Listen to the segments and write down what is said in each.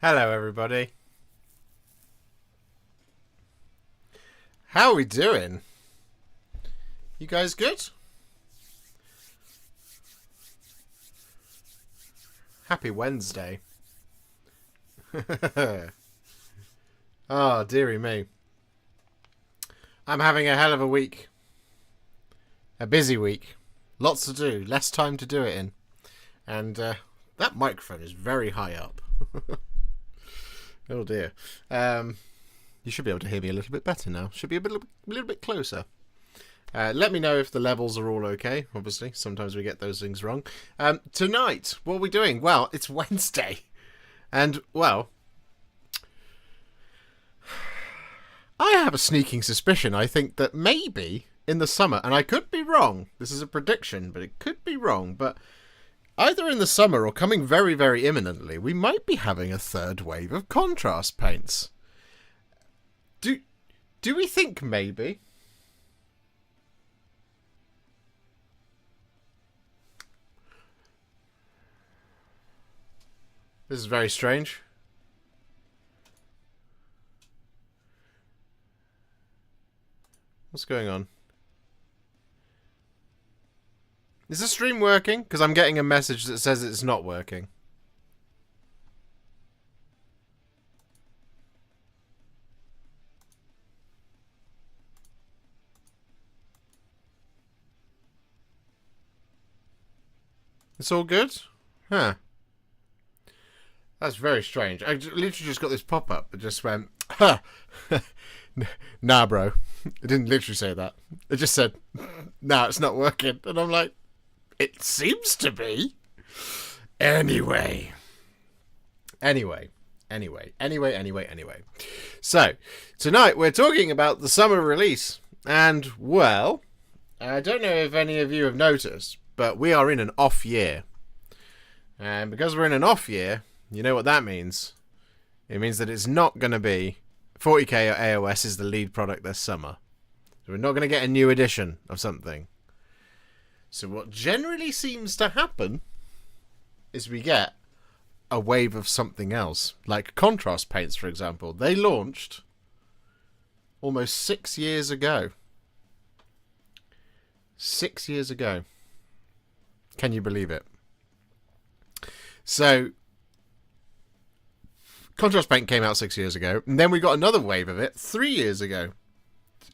Hello, everybody. How are we doing? You guys good? Happy Wednesday. Oh, dearie me. I'm having a hell of a week. A busy week. Lots to do. Less time to do it in. And that microphone is very high up. Oh dear. You should be able to hear me a little bit better now. Should be a little bit closer. Let me know if the levels are all okay. Obviously, sometimes we get those things wrong. Tonight, what are we doing? Well, it's Wednesday. And, well, I have a sneaking suspicion. I think that maybe in the summer, and I could be wrong. This is a prediction, but it could be wrong. But either in the summer or coming very, very imminently, we might be having a third wave of contrast paints. Do we think maybe? This is very strange. What's going on? Is the stream working? Because I'm getting a message that says it's not working. It's all good? Huh. That's very strange. I literally just got this pop-up. It just went, huh. Nah, bro. It didn't literally say that. It just said, nah, it's not working. And I'm like, it seems to be. Anyway. So, tonight we're talking about the summer release. And, well, I don't know if any of you have noticed, but we are in an off year. And because we're in an off year, you know what that means. It means that it's not going to be 40k or AOS is the lead product this summer. So we're not going to get a new edition of something. So what generally seems to happen is we get a wave of something else. Like contrast paints, for example. They launched almost 6 years ago. 6 years ago. Can you believe it? So, contrast paint came out 6 years ago, and then we got another wave of it 3 years ago.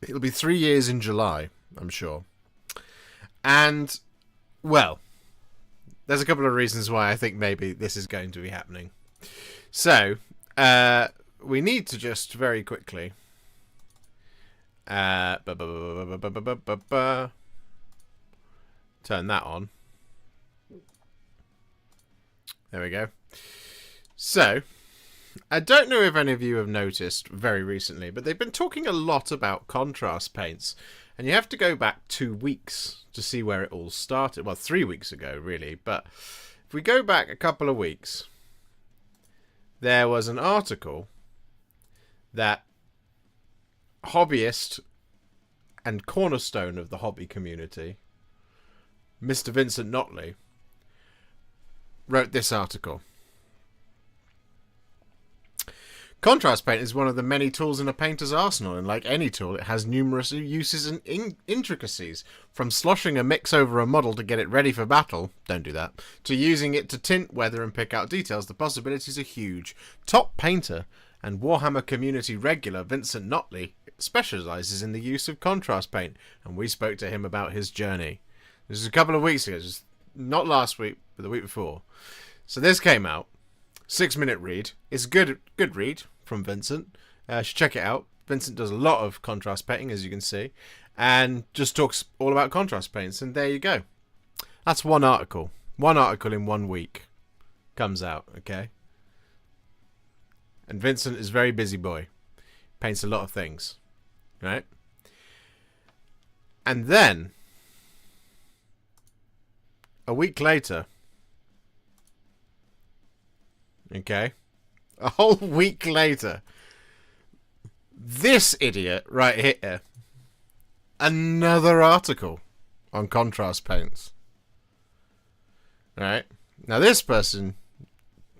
It'll be 3 years in July, I'm sure. And, well, there's a couple of reasons why I think maybe this is going to be happening. So, we need to just very quickly turn that on. There we go. So, I don't know if any of you have noticed very recently, but they've been talking a lot about contrast paints. And you have to go back 2 weeks to see where it all started. Well, 3 weeks ago, really. But if we go back a couple of weeks, there was an article that hobbyist and cornerstone of the hobby community, Mr. Vincent Notley, wrote this article. Contrast paint is one of the many tools in a painter's arsenal, and like any tool, it has numerous uses and intricacies. From sloshing a mix over a model to get it ready for battle, don't do that, to using it to tint, weather, and pick out details, the possibilities are huge. Top painter and Warhammer Community regular Vincent Notley specialises in the use of contrast paint, and we spoke to him about his journey. This is a couple of weeks ago, just not last week, but the week before. So this came out. 6-minute read. It's a good read from Vincent. You should check it out. Vincent does a lot of contrast painting, as you can see, and just talks all about contrast paints. And there you go. That's one article. One article in 1 week comes out, okay? And Vincent is a very busy boy. Paints a lot of things, right? And then, a week later, okay, a whole week later, this idiot right here, another article on contrast paints. Right? Now this person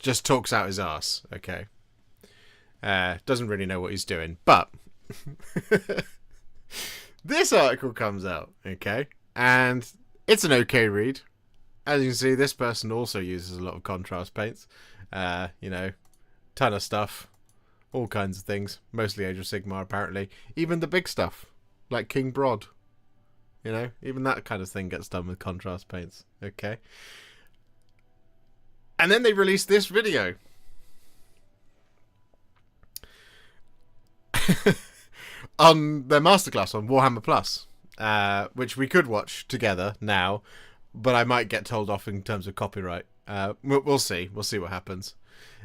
just talks out his arse, okay? Doesn't really know what he's doing. But this article comes out, okay? And it's an okay read. As you can see, this person also uses a lot of contrast paints. You know, ton of stuff. All kinds of things. Mostly Age of Sigmar, apparently. Even the big stuff, like King Brod. You know, even that kind of thing gets done with contrast paints. Okay. And then they released this video. On their masterclass on Warhammer Plus. Which we could watch together now. But I might get told off in terms of copyright. We'll see. We'll see what happens.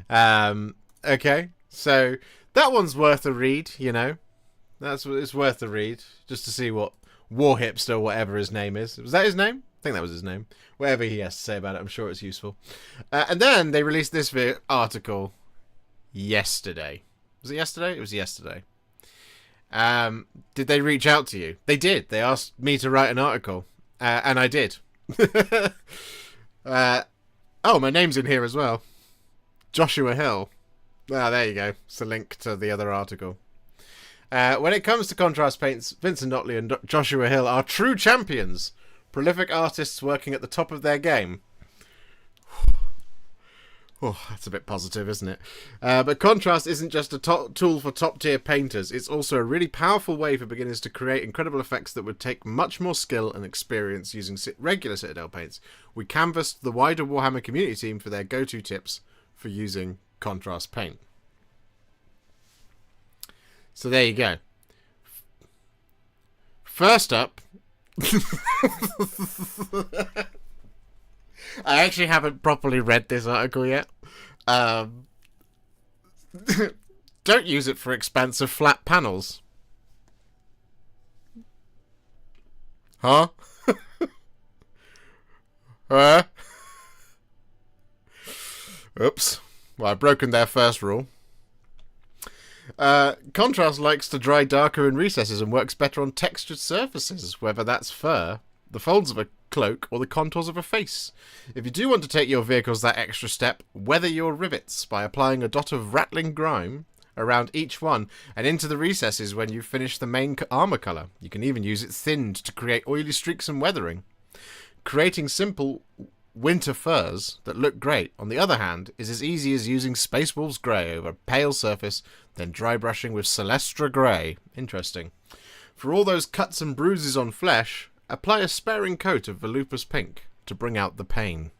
Okay. So that one's worth a read, you know. It's worth a read. Just to see what Warhipster, whatever his name is. Was that his name? I think that was his name. Whatever he has to say about it, I'm sure it's useful. And then they released this article yesterday. Was it yesterday? It was yesterday. Did they reach out to you? They did. They asked me to write an article. And I did. Oh, my name's in here as well. Joshua Hill. Ah, there you go. It's a link to the other article. When it comes to contrast paints, Vincent Notley and Joshua Hill are true champions. Prolific artists working at the top of their game. Oh, that's a bit positive, isn't it? But contrast isn't just a tool for top-tier painters. It's also a really powerful way for beginners to create incredible effects that would take much more skill and experience using regular Citadel paints. We canvassed the wider Warhammer community team for their go-to tips for using contrast paint. So there you go. First up... I actually haven't properly read this article yet. Don't use it for expansive flat panels. Huh? Oops. Well, I've broken their first rule. Contrast likes to dry darker in recesses and works better on textured surfaces, whether that's fur, the folds of a cloak, or the contours of a face. If you do want to take your vehicles that extra step, weather your rivets by applying a dot of rattling grime around each one and into the recesses when you finish the main armor color. You can even use it thinned to create oily streaks and weathering. Creating simple winter furs that look great, on the other hand, is as easy as using Space Wolves Grey over a pale surface, then dry brushing with Celestra Grey. Interesting. For all those cuts and bruises on flesh, apply a sparing coat of Volupus Pink to bring out the pain.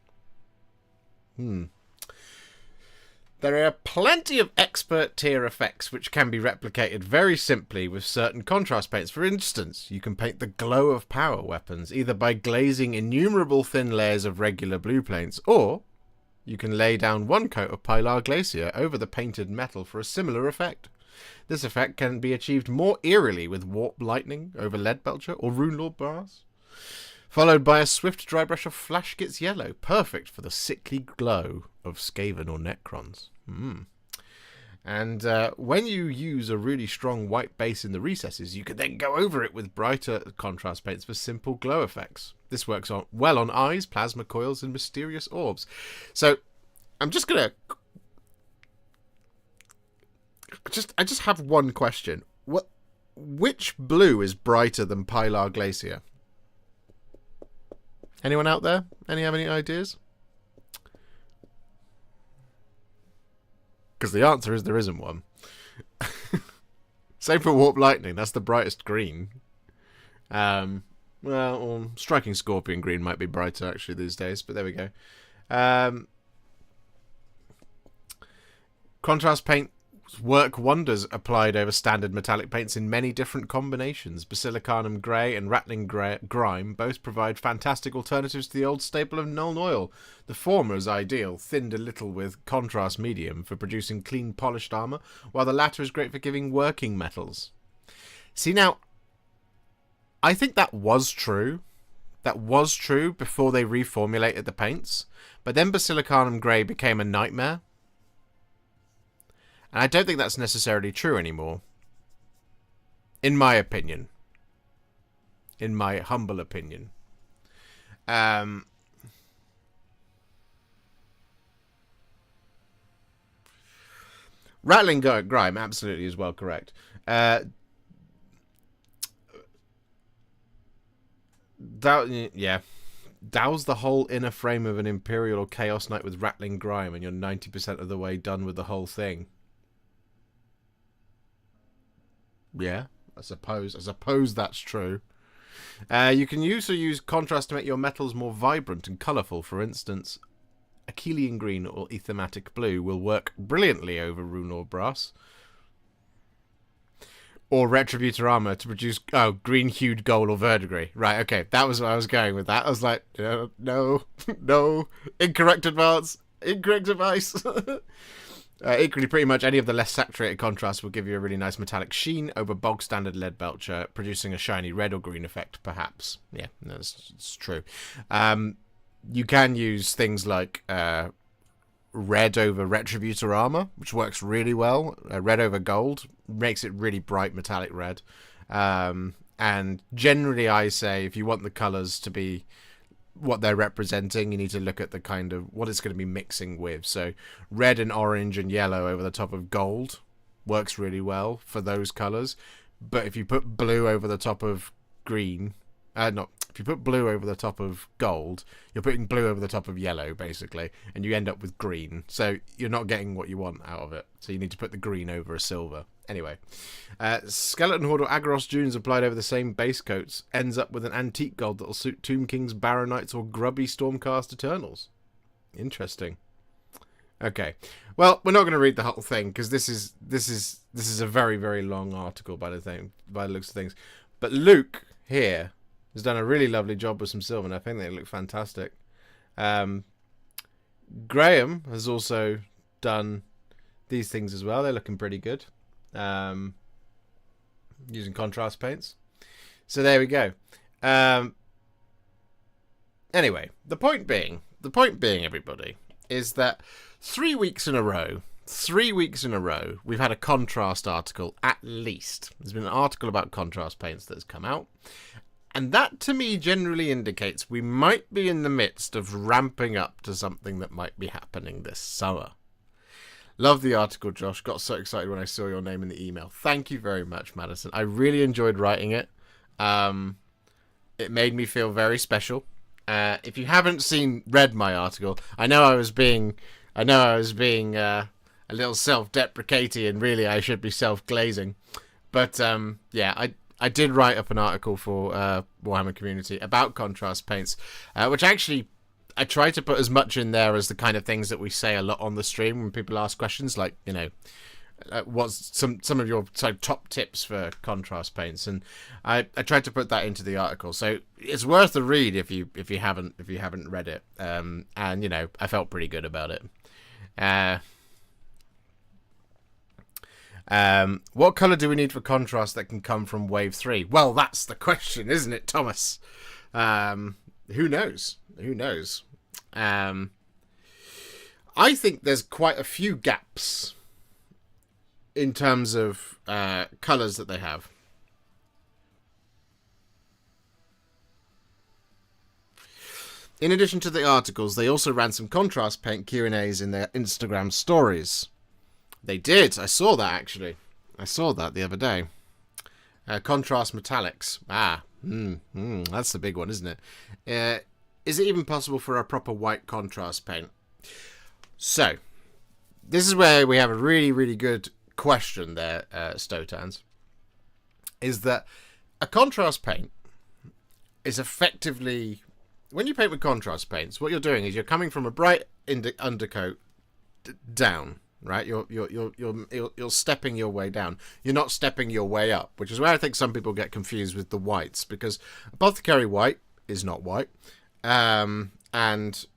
There are plenty of expert tier effects which can be replicated very simply with certain contrast paints. For instance, you can paint the glow of power weapons either by glazing innumerable thin layers of regular blue paints, or you can lay down one coat of Pilar Glacier over the painted metal for a similar effect. This effect can be achieved more eerily with Warp Lightning over Lead Belcher or Runelord Brass, followed by a swift dry brush of Flashgit's Yellow, perfect for the sickly glow of Skaven or Necrons. And when you use a really strong white base in the recesses, you can then go over it with brighter contrast paints for simple glow effects. This works well on eyes, plasma coils, and mysterious orbs. So I'm just gonna I just have one question. Which blue is brighter than Pilar Glacier? Anyone out there? Have any ideas? Because the answer is there isn't one. Same for Warp Lightning. That's the brightest green. Well, Striking Scorpion green might be brighter actually these days, but there we go. Contrast paint work wonders applied over standard metallic paints in many different combinations. Basilicanum Grey and Rattling Grime both provide fantastic alternatives to the old staple of Nuln Oil. The former is ideal, thinned a little with contrast medium for producing clean polished armour, while the latter is great for giving working metals. See, now, I think that was true. That was true before they reformulated the paints, but then Basilicanum Grey became a nightmare. And I don't think that's necessarily true anymore. In my opinion. In my humble opinion. Rattling grime absolutely is well correct. Yeah. Douse the whole inner frame of an Imperial or Chaos Knight with Rattling Grime and you're 90% of the way done with the whole thing. Yeah, I suppose that's true. You can also use contrast to make your metals more vibrant and colourful. For instance, Achillean green or Aethematic blue will work brilliantly over rune or brass. Or Retributor armor to produce green hued gold or verdigris. Right, okay, that was where I was going with that. I was like, no, incorrect advice. Equally, pretty much any of the less saturated contrasts will give you a really nice metallic sheen over bog standard lead belcher, producing a shiny red or green effect, perhaps. Yeah, that's true. You can use things like red over Retributor armor, which works really well. Red over gold makes it really bright metallic red. And generally, I say if you want the colors to be what they're representing, you need to look at the kind of what it's going to be mixing with. So red and orange and yellow over the top of gold works really well for those colors. But if you put blue over the top of green, if you put blue over the top of gold, you're putting blue over the top of yellow, basically, and you end up with green. So you're not getting what you want out of it. So you need to put the green over a silver. Anyway, Skeleton Horde or Agoros Dunes applied over the same base coats ends up with an antique gold that'll suit Tomb Kings, Baronites, or grubby Stormcast Eternals. Interesting. Okay, well, we're not going to read the whole thing because this is a very, very long article by the looks of things. But Luke here has done a really lovely job with some silver, and I think they look fantastic. Graham has also done these things as well. They're looking pretty good. Using contrast paints. So there we go. Anyway, the point being, everybody, is that 3 weeks in a row, we've had a contrast article at least. There's been an article about contrast paints that's come out. And that, to me, generally indicates we might be in the midst of ramping up to something that might be happening this summer. Love the article, Josh. Got so excited when I saw your name in the email. Thank you very much, Madison. I really enjoyed writing it. It made me feel very special. If you haven't read my article, I know I was being a little self-deprecating, and really I should be self-glazing. But yeah, I did write up an article for Warhammer Community about contrast paints, which actually I try to put as much in there as the kind of things that we say a lot on the stream when people ask questions, like, you know, what's some of your top tips for contrast paints, and I tried to put that into the article, so it's worth a read if you haven't read it. And you know, I felt pretty good about it. What colour do we need for contrast that can come from Wave 3? Well, that's the question, isn't it, Thomas? Who knows? I think there's quite a few gaps in terms of colours that they have. In addition to the articles, they also ran some contrast paint Q&As in their Instagram stories. They did. I saw that, actually. I saw that the other day. Contrast metallics. That's the big one, isn't it? Is it even possible for a proper white contrast paint? So, this is where we have a really, really good question there, Stotans. Is that a contrast paint is effectively... When you paint with contrast paints, what you're doing is you're coming from a bright undercoat down, right? You're stepping your way down. You're not stepping your way up, which is where I think some people get confused with the whites, because Apothecary White is not white. And,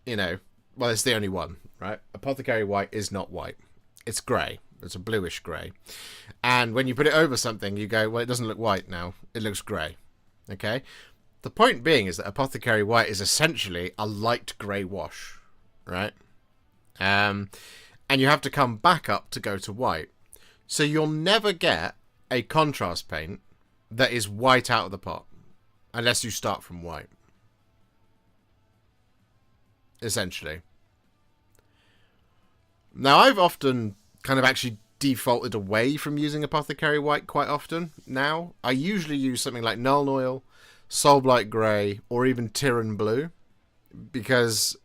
you know, well, it's the only one, right? Apothecary White is not white. It's grey. It's a bluish grey. And when you put it over something, you go, well, it doesn't look white now. It looks grey. Okay? The point being is that Apothecary White is essentially a light grey wash, right? And you have to come back up to go to white. So you'll never get a contrast paint that is white out of the pot, unless you start from white. Essentially. Now, I've often kind of actually defaulted away from using Apothecary White quite often now. I usually use something like Nuln Oil, Soulblight Grey, or even Tyran Blue, because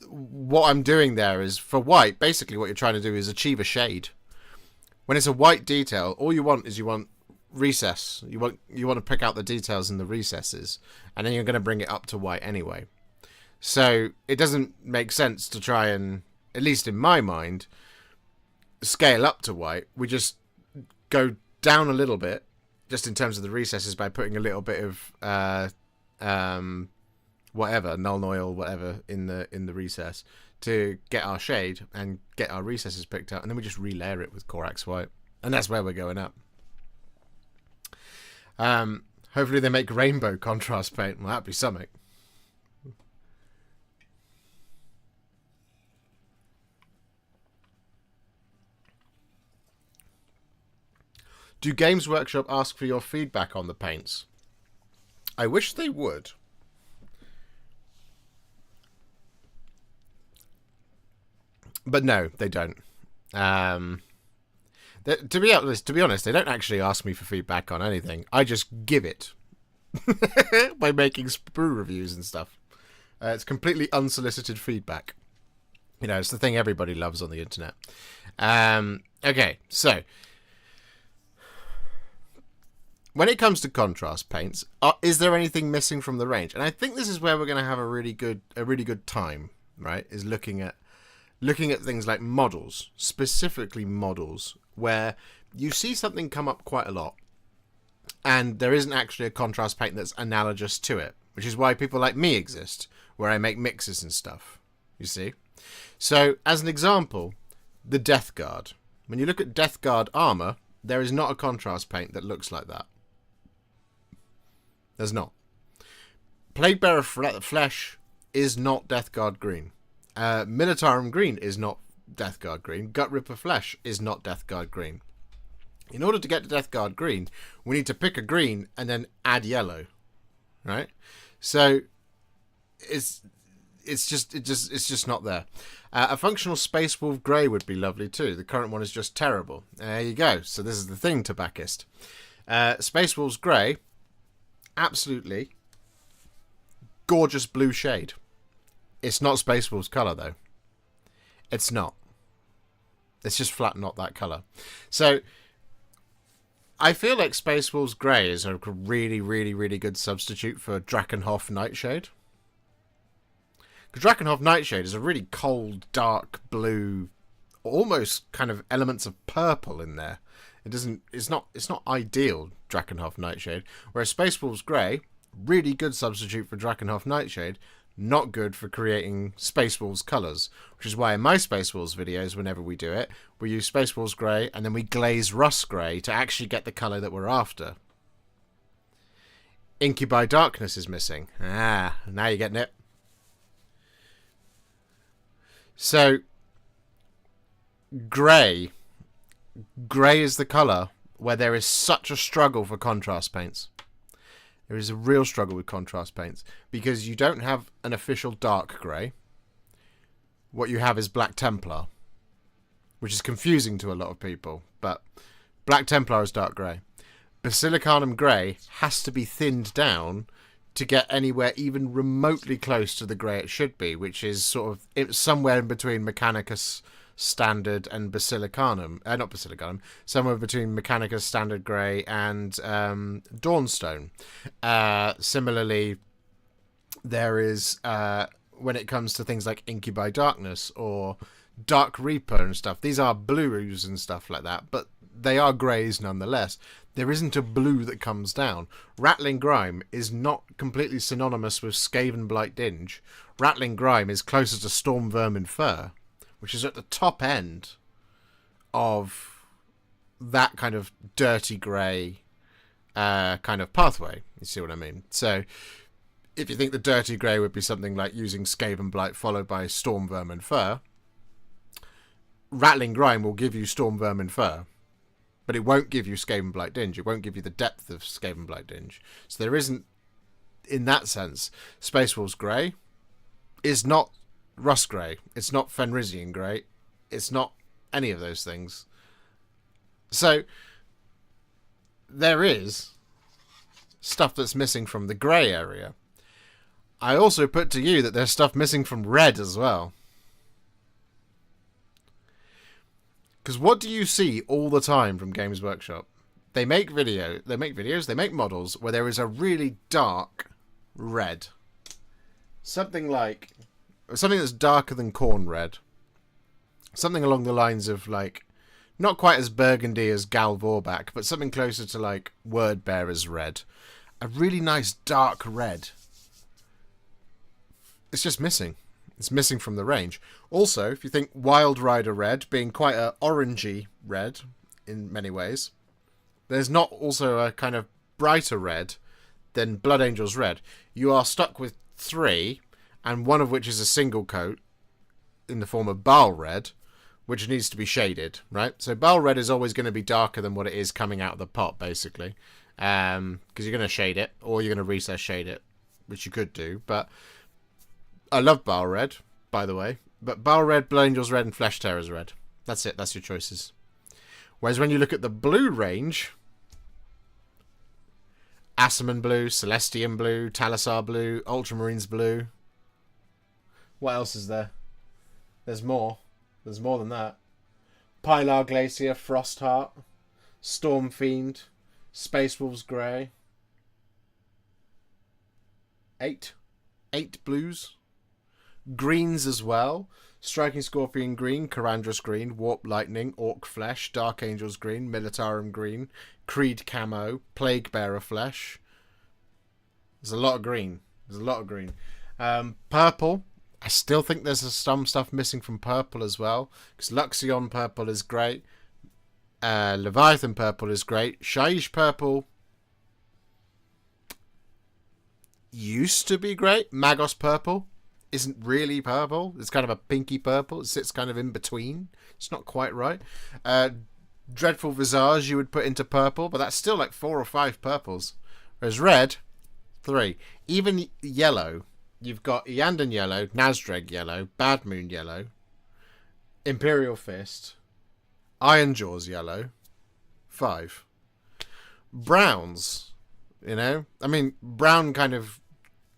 what I'm doing there is, for white, basically what you're trying to do is achieve a shade. When it's a white detail, all you want recess. You want to pick out the details in the recesses, and then you're going to bring it up to white anyway. So it doesn't make sense to try and, at least in my mind, scale up to white. We just go down a little bit, just in terms of the recesses, by putting a little bit of whatever, Nuln Oil, whatever, in the recess to get our shade and get our recesses picked out, and then we just relayer it with Corax White, and that's where we're going up. Hopefully they make rainbow contrast paint. Well, that'd be something. Do Games Workshop ask for your feedback on the paints? I wish they would. But no, they don't. To be honest, they don't actually ask me for feedback on anything. I just give it by making sprue reviews and stuff. It's completely unsolicited feedback. You know, it's the thing everybody loves on the internet. Okay, so when it comes to contrast paints, is there anything missing from the range? And I think this is where we're going to have a really good time, right? Is looking at things like models, specifically models, where you see something come up quite a lot, and there isn't actually a contrast paint that's analogous to it, which is why people like me exist, where I make mixes and stuff, you see? So, as an example, the Death Guard. When you look at Death Guard armor, there is not a contrast paint that looks like that. There's not. Plaguebearer Flesh is not Death Guard green. Militarum Green is not Death Guard green. Gut Ripper Flesh is not Death Guard green. In order to get to Death Guard green, we need to pick a green and then add yellow, right? So it's just not there. A functional Space Wolf Grey would be lovely too. The current one is just terrible. There you go. So this is the thing, Tobaccist. Space Wolves Grey, absolutely gorgeous blue shade. It's not Space Wolves colour, though. It's not. It's just flat not that colour. So, I feel like Space Wolves Grey is a really, really, really good substitute for Drakenhof Nightshade. Because Drakenhof Nightshade is a really cold, dark blue, almost kind of elements of purple in there. It's not ideal, Drakenhof Nightshade. Whereas Space Wolves Grey, really good substitute for Drakenhof Nightshade, not good for creating Space Wolves colours, which is why in my Space Wolves videos, whenever we do it, we use Space Wolves Grey and then we glaze Rust Grey to actually get the colour that we're after. Incubi Darkness is missing. Ah, now you're getting it. So, Grey is the colour where there is such a struggle for contrast paints. There is a real struggle with contrast paints because you don't have an official dark grey. What you have is Black Templar, which is confusing to a lot of people, but Black Templar is dark grey. Basilicanum Grey has to be thinned down to get anywhere even remotely close to the grey it should be, which is sort of somewhere in between Mechanicus Standard and Basilicanum. Not Basilicanum. Somewhere between Mechanicus Standard Grey and Dawnstone. Similarly, there is, when it comes to things like Incubi Darkness or Dark Reaper and stuff, these are blues and stuff like that, but they are greys nonetheless. There isn't a blue that comes down. Rattling Grime is not completely synonymous with Skaven Blight Dinge. Rattling Grime is closer to Storm Vermin Fur, which is at the top end of that kind of dirty grey kind of pathway. You see what I mean? So, if you think the dirty grey would be something like using Skaven Blight followed by Storm Vermin Fur, Rattling Grime will give you Storm Vermin Fur, but it won't give you Skaven Blight Dinge. It won't give you the depth of Skaven Blight Dinge. So there isn't, in that sense, Space Wolves Grey is not Rust Grey. It's not Fenrisian Grey. It's not any of those things. So there is stuff that's missing from the grey area. I also put to you that there's stuff missing from red as well. Because what do you see all the time from Games Workshop? They make videos, they make models where there is a really dark red. Something that's darker than corn red. Something along the lines of, like, not quite as burgundy as Gal Vorbak, but something closer to, like, Word Bearer's red. A really nice dark red. It's just missing. It's missing from the range. Also, if you think Wild Rider red being quite a orangey red in many ways, there's not also a kind of brighter red than Blood Angel's red. You are stuck with 3, and one of which is a single coat in the form of Baal red, which needs to be shaded, right? So Baal red is always going to be darker than what it is coming out of the pot, basically, because you're going to shade it, or you're going to recess shade it, which you could do, but I love Baal red, by the way, but Baal red, Blood Angel's red, and Flesh Tearer's red. That's it. That's your choices. Whereas when you look at the blue range, Assaman blue, Celestian blue, Talisar blue, Ultramarines blue. What else is there? There's more. There's more than that. Pilar Glacier, Frostheart, Storm Fiend, Space Wolves Grey. 8 blues. Greens as well. Striking Scorpion green, Karandras green, Warp Lightning, Orc Flesh, Dark Angels green, Militarum green, Creed camo, Plague Bearer Flesh. There's a lot of green. Purple. I still think there's some stuff missing from purple as well, because Luxion purple is great. Leviathan purple is great. Shaiish purple used to be great. Magos purple isn't really purple. It's kind of a pinky purple. It sits kind of in between. It's not quite right. Dreadful Visage you would put into purple, but that's still like 4 or 5 purples. Whereas red, 3. Even yellow, you've got Eandon yellow, Nazdreg yellow, Bad Moon yellow, Imperial Fist, Iron Jaws yellow, 5. Browns, you know? I mean, brown kind of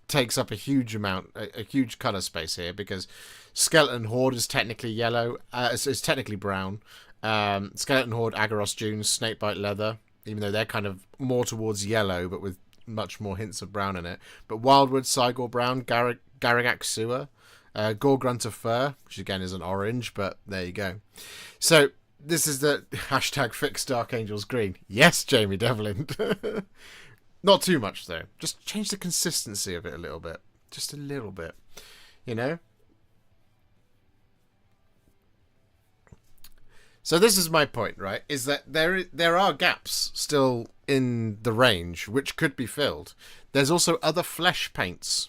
takes up a huge amount, a huge colour space here, because Skeleton Horde is technically yellow, it's technically brown. Skeleton Horde, Agaros Dunes, Snakebite Leather, even though they're kind of more towards yellow, but with much more hints of brown in it. But Wildwood, Cygor Brown, Garrigak Sewer, Gore Grunter Fur, which again is an orange, but there you go. So this is the hashtag fix Dark Angels green. Yes, Jamie Devlin. Not too much, though. Just change the consistency of it a little bit. Just a little bit. You know? So this is my point, right? Is that there are gaps still in the range which could be filled. There's also other flesh paints.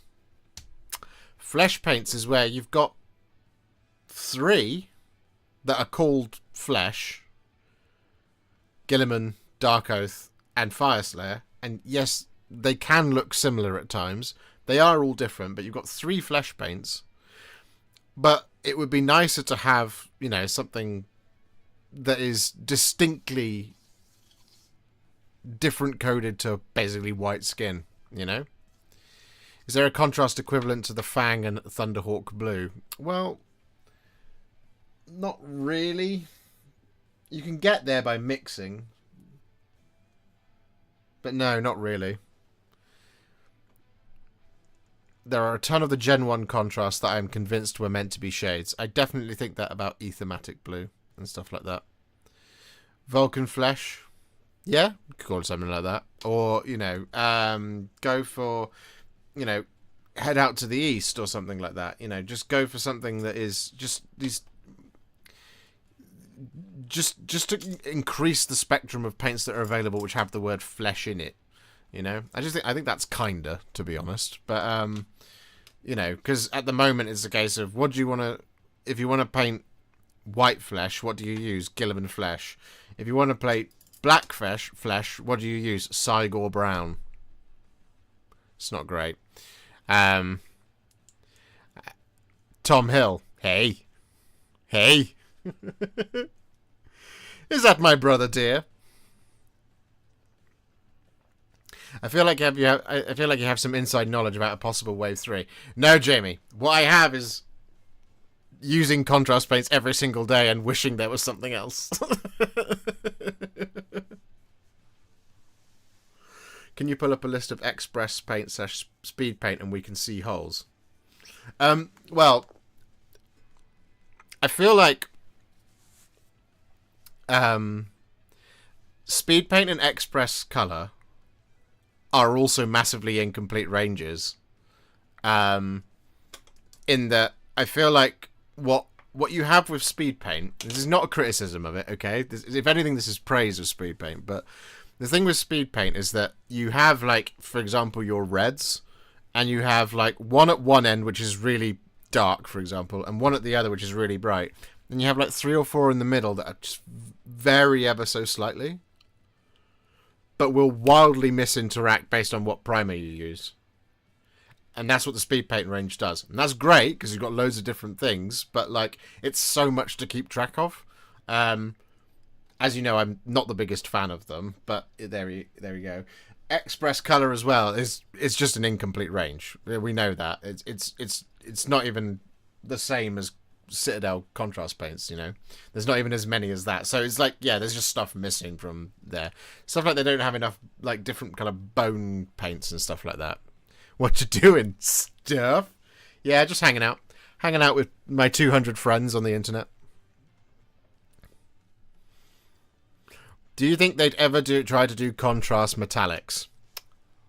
Flesh paints is where you've got 3 that are called flesh. Guilliman, Dark Oath, and Fireslayer. And yes, they can look similar at times. They are all different, but you've got 3 flesh paints. But it would be nicer to have, you know, something that is distinctly different coded to basically white skin, you know? Is there a contrast equivalent to the Fang and Thunderhawk blue? Well, not really. You can get there by mixing. But no, not really. There are a ton of the Gen 1 contrasts that I'm convinced were meant to be shades. I definitely think that about Aethermatic blue and stuff like that. Vulcan Flesh. Yeah, you could call it something like that. Or, you know, go for, you know, Head Out to the East or something like that. You know, just go for something that is just these... Just to increase the spectrum of paints that are available which have the word flesh in it, you know. I think that's kinder, to be honest. But you know, because at the moment it's a case of what do you want to, if you want to paint white flesh, what do you use? Guilliman Flesh. If you want to paint black flesh, what do you use? Cygor Brown. It's not great. Tom Hill. Hey. Is that my brother, dear? I feel like I feel like you have some inside knowledge about a possible wave 3. No, Jamie. What I have is using contrast paints every single day and wishing there was something else. Can you pull up a list of express paint / speed paint and we can see holes? Well, I feel like speed paint and express color are also massively incomplete ranges. In that I feel like what you have with speed paint, this is not a criticism of it, okay? If anything, this is praise of speed paint, but the thing with speed paint is that you have, like, for example, your reds, and you have, like, one at one end, which is really dark, for example, and one at the other, which is really bright. And you have, like, 3 or 4 in the middle that are just vary ever so slightly, but will wildly misinteract based on what primer you use. And that's what the speed paint range does. And that's great, because you've got loads of different things, but, like, it's so much to keep track of. As you know, I'm not the biggest fan of them, but there we go. Express color as well is just an incomplete range. We know that. It's not even the same as Citadel contrast paints, you know. There's not even as many as that. So it's like, yeah, there's just stuff missing from there. Stuff like they don't have enough, like, different kind of bone paints and stuff like that. What you doing, stuff? Yeah, just hanging out. Hanging out with my 200 friends on the internet. Do you think they'd ever try to do contrast metallics?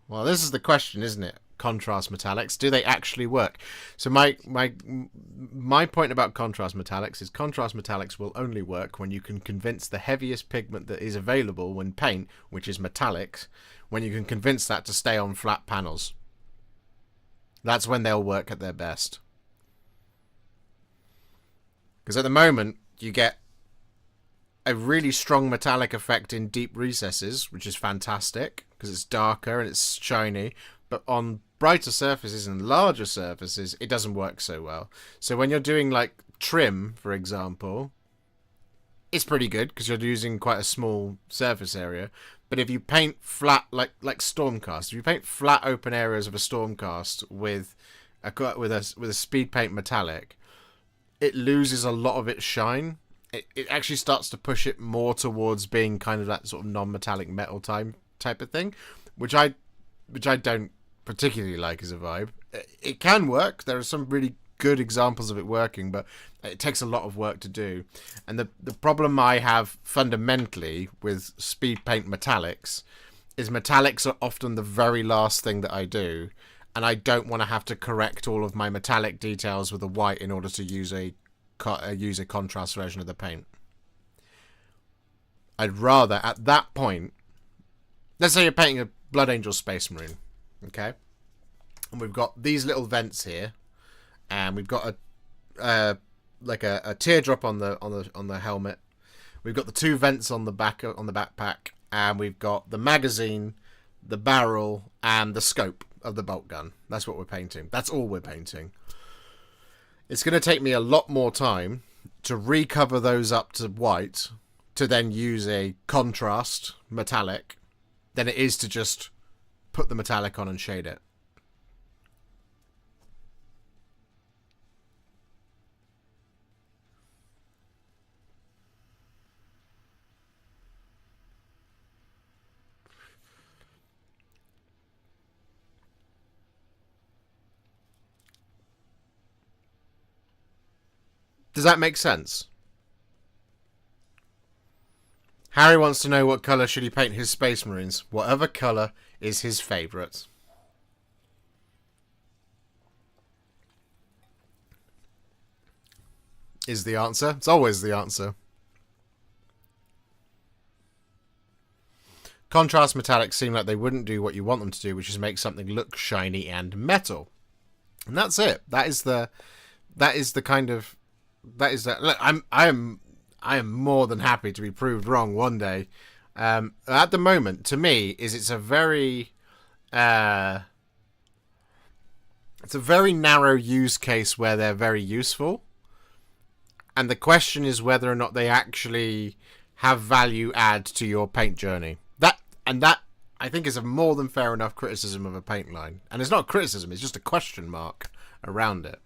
Well, this is the question, isn't it? Contrast metallics. Do they actually work? So my point about contrast metallics is contrast metallics will only work when you can convince the heaviest pigment that is available when paint, which is metallics, when you can convince that to stay on flat panels. That's when they'll work at their best. Because at the moment, you get a really strong metallic effect in deep recesses, which is fantastic, because it's darker and it's shiny, but on brighter surfaces and larger surfaces, it doesn't work so well. So when you're doing, like, trim, for example, it's pretty good, because you're using quite a small surface area. But if you paint flat, like Stormcast, if you paint flat open areas of a Stormcast with a speed paint metallic, it loses a lot of its shine. It actually starts to push it more towards being kind of that sort of non-metallic metal type of thing, which I don't particularly like as a vibe. It can work. There are some really good examples of it working, but it takes a lot of work to do. And the problem I have fundamentally with speed paint metallics is metallics are often the very last thing that I do, and I don't want to have to correct all of my metallic details with a white in order to use a contrast version of the paint. I'd rather, at that point, let's say you're painting a Blood Angel Space Marine, okay? And we've got these little vents here, and we've got a teardrop on the helmet. We've got the 2 vents on the backpack, and we've got the magazine, the barrel, and the scope of the bolt gun. That's what we're painting. That's all we're painting. It's going to take me a lot more time to recover those up to white to then use a contrast metallic than it is to just put the metallic on and shade it. Does that make sense? Harry wants to know what colour should he paint his Space Marines. Whatever colour is his favourite. Is the answer. It's always the answer. Contrast metallics seem like they wouldn't do what you want them to do, which is make something look shiny and metal. And that's it. That is the kind of... That is that. Look, I am more than happy to be proved wrong one day. At the moment, to me, it's a very narrow use case where they're very useful, and the question is whether or not they actually have value add to your paint journey. That I think is a more than fair enough criticism of a paint line. And it's not a criticism, it's just a question mark around it.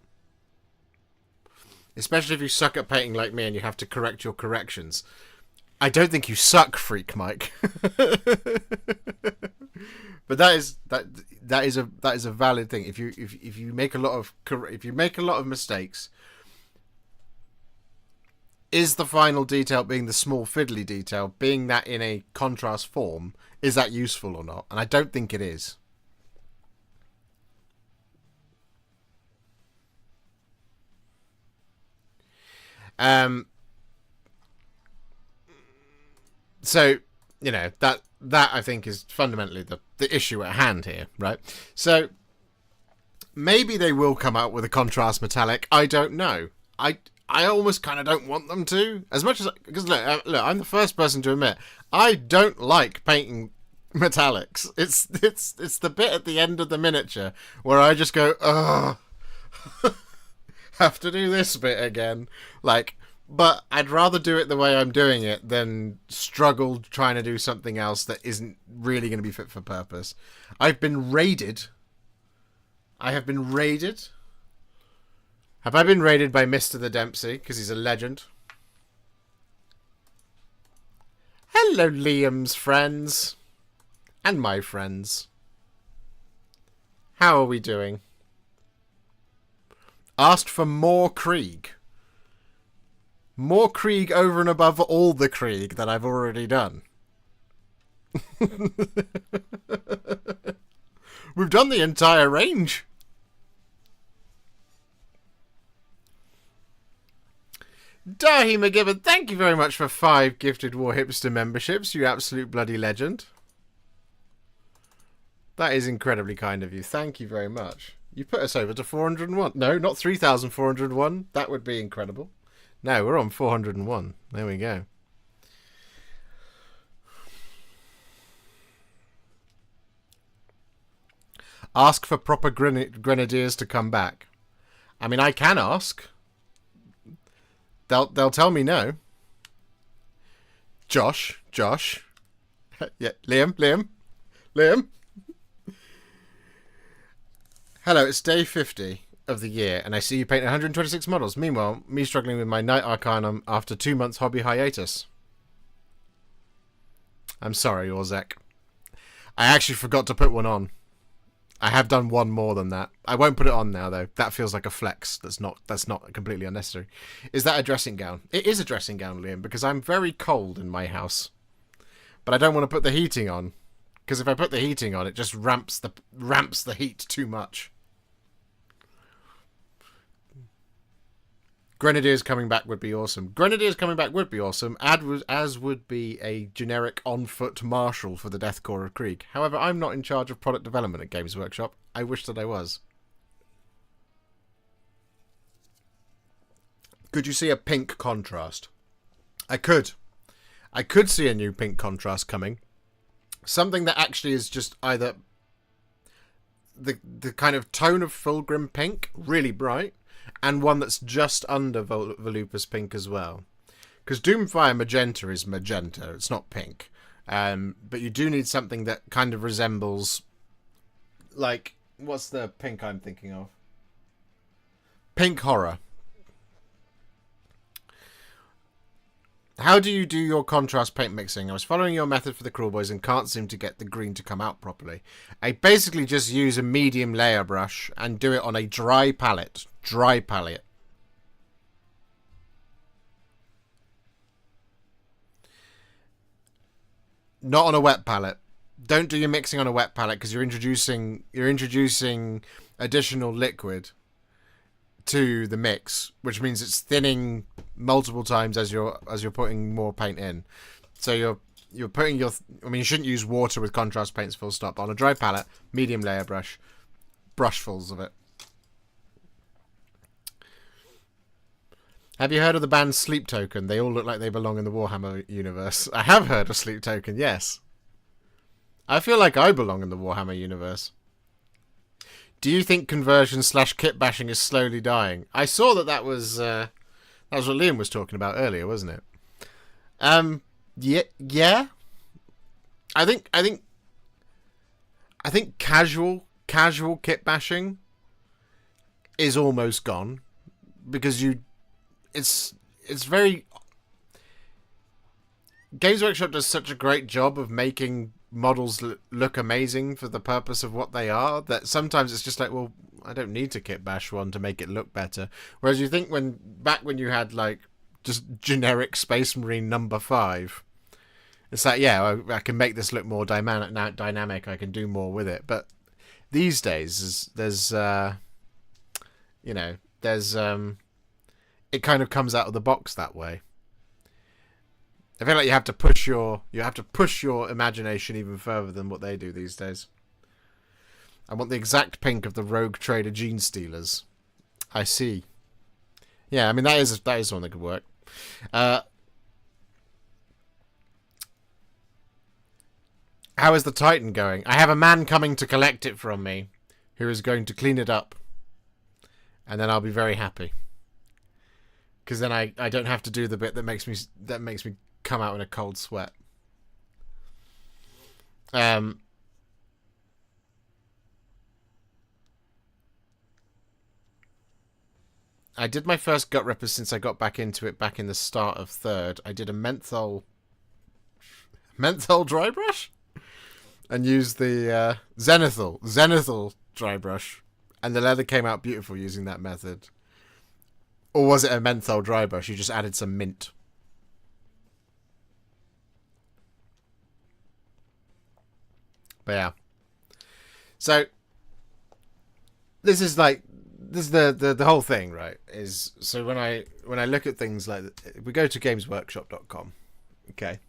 Especially if you suck at painting like me and you have to correct your corrections. I don't think you suck, Freak Mike. But that is a valid thing. If you make a lot of mistakes, is the final detail being the small fiddly detail, being that in a contrast form, is that useful or not? And I don't think it is. So, you know, that I think is fundamentally the issue at hand here, right? So maybe they will come out with a contrast metallic. I don't know. I almost kind of don't want them to, as much as, because look, I'm the first person to admit I don't like painting metallics. It's the bit at the end of the miniature where I just go, ugh, have to do this bit again, like. But I'd rather do it the way I'm doing it than struggle trying to do something else that isn't really going to be fit for purpose. I've been raided. I have been raided. Have I been raided by Mr. the Dempsey? Because he's a legend. Hello, Liam's friends. And my friends. How are we doing? Asked for more Krieg. More Krieg over and above all the Krieg that I've already done. We've done the entire range. Dahi McGibbon, thank you very much for 5 gifted Warhipster memberships, you absolute bloody legend. That is incredibly kind of you. Thank you very much. You put us over to 401. No, not 3,401. That would be incredible. No, we're on 401. There we go. Ask for proper grenadiers to come back. I mean, I can ask. They'll tell me no. Josh. Yeah, Liam. Hello, it's day 50 of the year, and I see you paint 126 models. Meanwhile, me struggling with my Knight Arcanum after 2 months hobby hiatus. I'm sorry, Orzek. I actually forgot to put one on. I have done one more than that. I won't put it on now, though. That feels like a flex. That's not completely unnecessary. Is that a dressing gown? It is a dressing gown, Liam, because I'm very cold in my house. But I don't want to put the heating on, because if I put the heating on, it just ramps the heat too much. Grenadiers coming back would be awesome. Grenadiers coming back would be awesome, as would be a generic on-foot marshal for the Death Corps of Krieg. However, I'm not in charge of product development at Games Workshop. I wish that I was. Could you see a pink contrast? I could. I could see a new pink contrast coming. Something that actually is just either the kind of tone of Fulgrim pink, really bright, and one that's just under Volupus pink as well. Because Doomfire magenta is magenta, it's not pink. But you do need something that kind of resembles, like, what's the pink I'm thinking of? Pink Horror. How do you do your contrast paint mixing? I was following your method for the Crawl Boys and can't seem to get the green to come out properly. I basically just use a medium layer brush and do it on a dry palette. Dry palette. Not on a wet palette. Don't do your mixing on a wet palette because you're introducing additional liquid to the mix, which means it's thinning multiple times as you're putting more paint in. So you're putting your, I mean, you shouldn't use water with contrast paints, full stop. On a dry palette, medium layer brushfuls of it. Have you heard of the band Sleep Token? They all look like they belong in the Warhammer universe. I have heard of Sleep Token, yes. I feel like I belong in the Warhammer universe. Do you think conversion / kit bashing is slowly dying? I saw that was what Liam was talking about earlier, wasn't it? Yeah. I think casual kit bashing is almost gone because it's very Games Workshop does such a great job of making models look amazing for the purpose of what they are that sometimes it's just like, well, I don't need to kit bash one to make it look better. Whereas you think when you had like just generic Space Marine number 5, it's like, yeah, I can make this look more dynamic. I can do more with it. But these days, there's it kind of comes out of the box that way. I feel like you have to push your imagination even further than what they do these days. I want the exact pink of the Rogue Trader Gene Stealers. I see. Yeah, I mean that is one that could work. How is the Titan going? I have a man coming to collect it from me, who is going to clean it up, and then I'll be very happy. Because then I don't have to do the bit that makes me come out in a cold sweat. I did my first gut ripper since I got back into it back in the start of 3rd. I did a menthol dry brush and used the zenithal dry brush, and the leather came out beautiful using that method. Or was it a menthol dry brush? You just added some mint. But yeah. So this is the whole thing, right? Is so when I look at things like, we go to gamesworkshop.com, okay,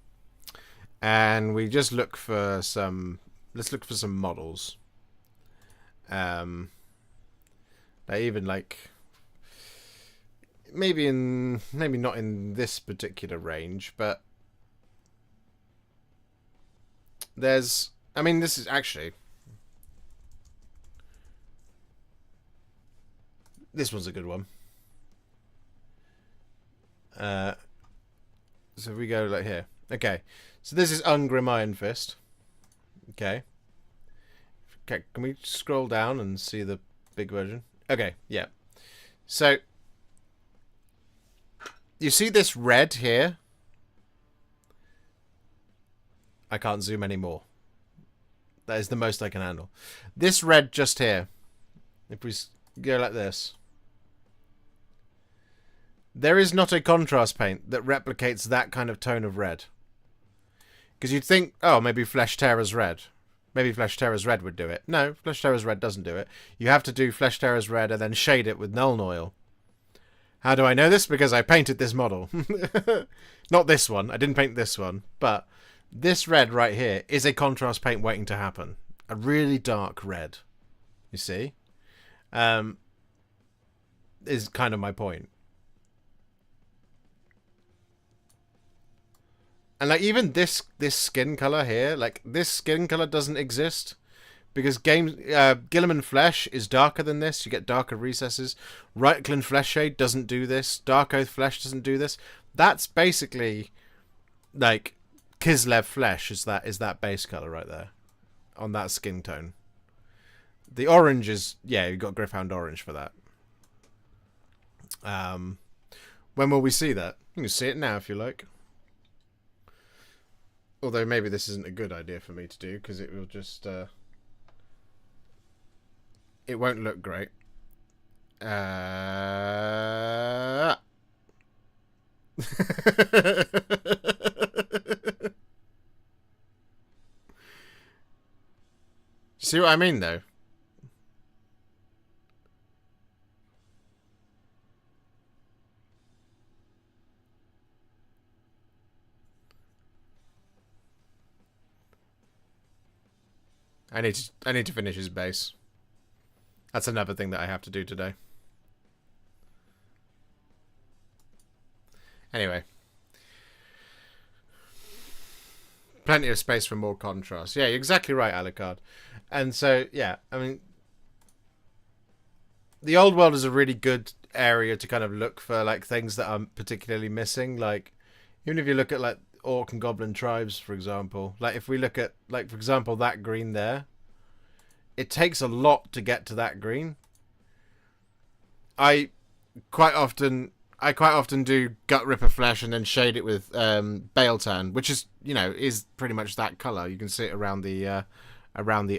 and we just look for some models. Even like maybe not in this particular range, but this is actually, this one's a good one. So if we go like here, okay, so this is Ungrim Iron Fist. Okay, can we scroll down and see the big version? Okay, yeah. So you see this red here? I can't zoom anymore. That is the most I can handle. This red just here, if we go like this, there is not a contrast paint that replicates that kind of tone of red. Because you'd think, oh, maybe Flesh Terror's red. Maybe Flesh Terror's red would do it. No, Flesh Terror's red doesn't do it. You have to do Flesh Terror's red and then shade it with Nuln Oil. How do I know this? Because I painted this model. Not this one. I didn't paint this one. But this red right here is a contrast paint waiting to happen. A really dark red. You see? Is kind of my point. And like even this skin color here, like this skin color doesn't exist because Guilliman Flesh is darker than this. You get darker recesses. Reichland Flesh Shade doesn't do this. Dark Oath Flesh doesn't do this. That's basically like Kislev Flesh is that base color right there on that skin tone. The orange is, yeah, you've got Gryph-hound Orange for that. When will we see that? You can see it now if you like. Although maybe this isn't a good idea for me to do because it will just it won't look great. See what I mean though? I need to finish his base. That's another thing that I have to do today. Anyway. Plenty of space for more contrast. Yeah, you're exactly right, Alucard. And so, yeah, I mean, the old world is a really good area to kind of look for like things that I'm particularly missing. Like, even if you look at like Orc and Goblin tribes, for example. Like, if we look at, like, for example, that green there, it takes a lot to get to that green. I quite often do Gut Ripper Flesh and then shade it with Bale Tan, which is, you know, is pretty much that color. You can see it around the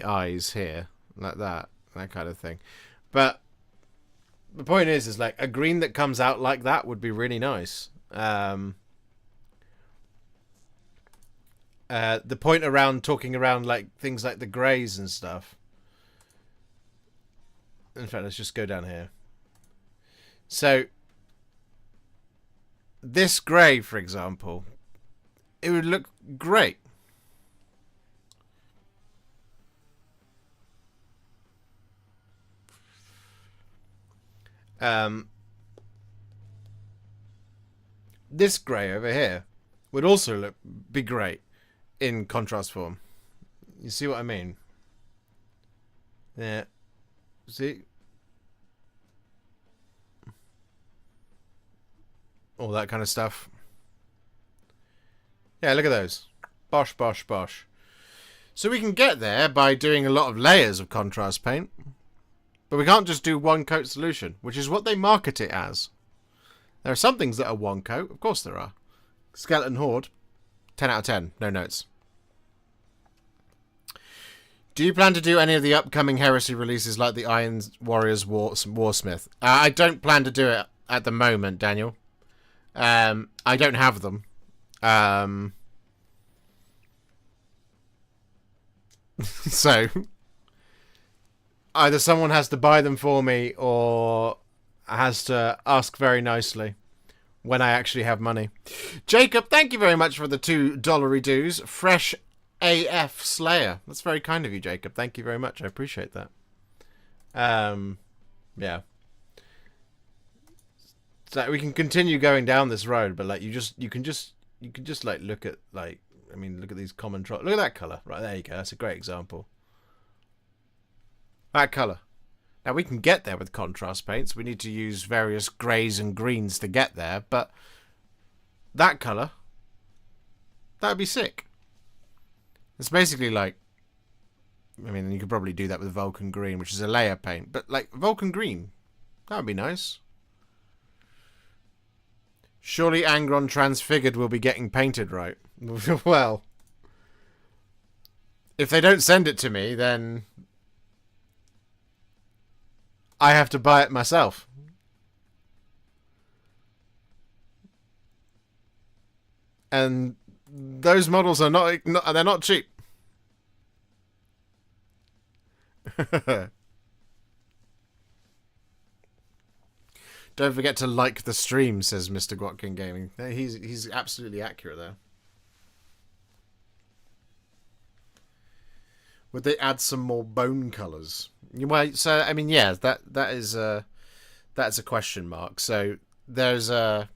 eyes here, like that kind of thing. But the point is like a green that comes out like that would be really nice. The point around talking around like things like the greys and stuff. In fact, let's just go down here. So this grey, for example, it would look great. This grey over here would also be great in contrast form. You see what I mean? Yeah. See? All that kind of stuff. Yeah, look at those. Bosh, bosh, bosh. So we can get there by doing a lot of layers of contrast paint. But we can't just do one coat solution, which is what they market it as. There are some things that are one coat. Of course there are. Skeleton Horde. 10 out of 10. No notes. Do you plan to do any of the upcoming Heresy releases like the Iron Warriors Warsmith? I don't plan to do it at the moment, Daniel. I don't have them. So either someone has to buy them for me or has to ask very nicely when I actually have money. Jacob, thank you very much for the $2 dues. Fresh AF Slayer. That's very kind of you, Jacob. Thank you very much. I appreciate that. Yeah. So we can continue going down this road, but like you can just like look at like look at these common look at that color right there. You go. That's a great example. That color. Now we can get there with contrast paints. We need to use various greys and greens to get there, but that color, that'd be sick. It's basically like, you could probably do that with Vulcan Green, which is a layer paint, but like Vulcan Green, that would be nice. Surely Angron Transfigured will be getting painted right. Well, if they don't send it to me, then I have to buy it myself. And those models are they're not cheap. Don't forget to like the stream, says Mr. Gwatkin Gaming. He's absolutely accurate there. Would they add some more bone colours? Well, so yeah, that's a question mark. So there's a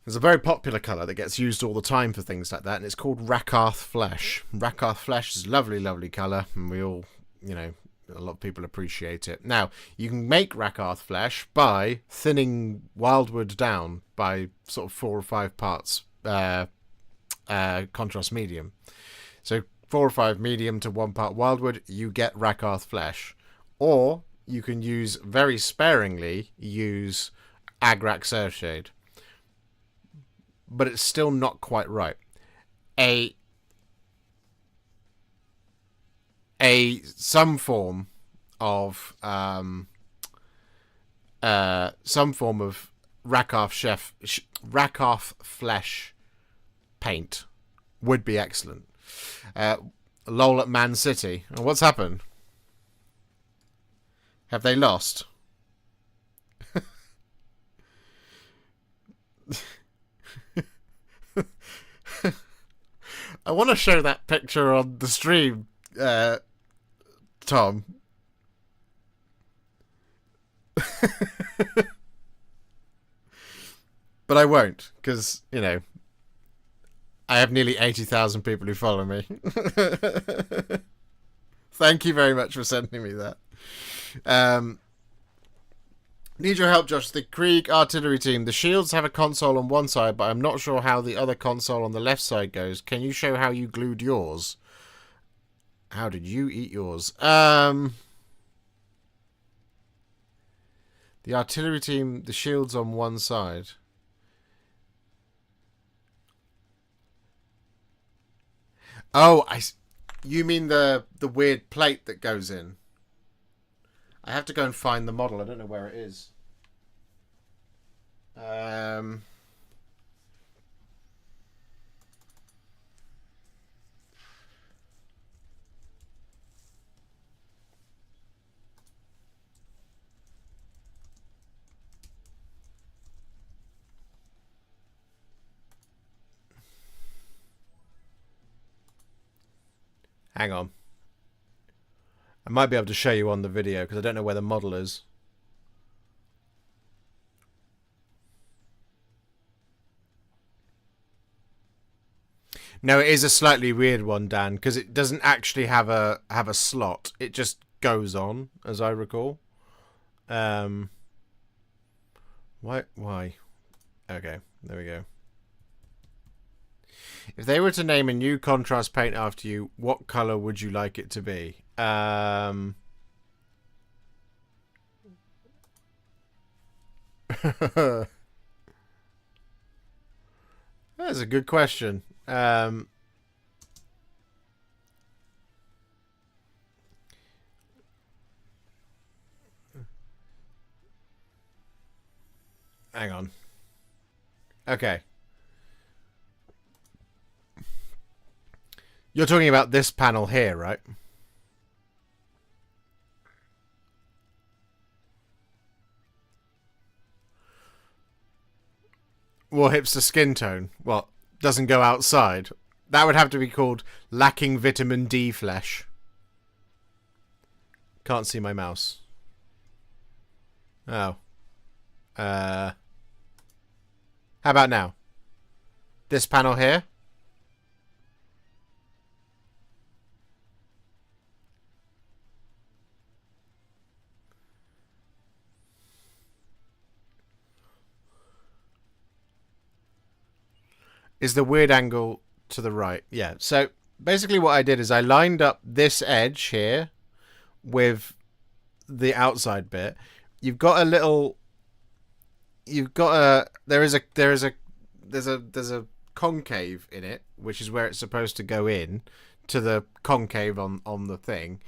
very popular colour that gets used all the time for things like that, and it's called Rakarth Flesh. Rakarth Flesh is a lovely, lovely colour, and we all, a lot of people appreciate it. Now, you can make Rakarth Flesh by thinning Wildwood down by sort of 4 or 5 parts contrast medium. So 4 or 5 medium to 1 part Wildwood, you get Rakarth Flesh. Or you can use, very sparingly, use Agrak Surfshade. But it's still not quite right. Some form of Rakarth Flesh paint would be excellent. Lol at Man City. Oh, what's happened? Have they lost? I want to show that picture on the stream, Tom. But I won't, because, I have nearly 80,000 people who follow me. Thank you very much for sending me that. Need your help, Josh. The Krieg artillery team. The shields have a console on one side, but I'm not sure how the other console on the left side goes. Can you show how you glued yours? How did you eat yours? The artillery team, the shields on one side. Oh, you mean the weird plate that goes in? I have to go and find the model. I don't know where it is. Hang on. I might be able to show you on the video because I don't know where the model is. No, it is a slightly weird one, Dan, because it doesn't actually have a slot. It just goes on, as I recall. Why? Okay, there we go. If they were to name a new contrast paint after you, what color would you like it to be? That's a good question. Hang on. Okay. You're talking about this panel here, right? Warhipster skin tone. Well, doesn't go outside. That would have to be called lacking vitamin D flesh. Can't see my mouse. Oh. How about now? This panel here? Is the weird angle to the right. Yeah, so basically what I did is I lined up this edge here with the outside bit. You've got a little... You've got a... There's a concave in it, which is where it's supposed to go in, to the concave on the thing.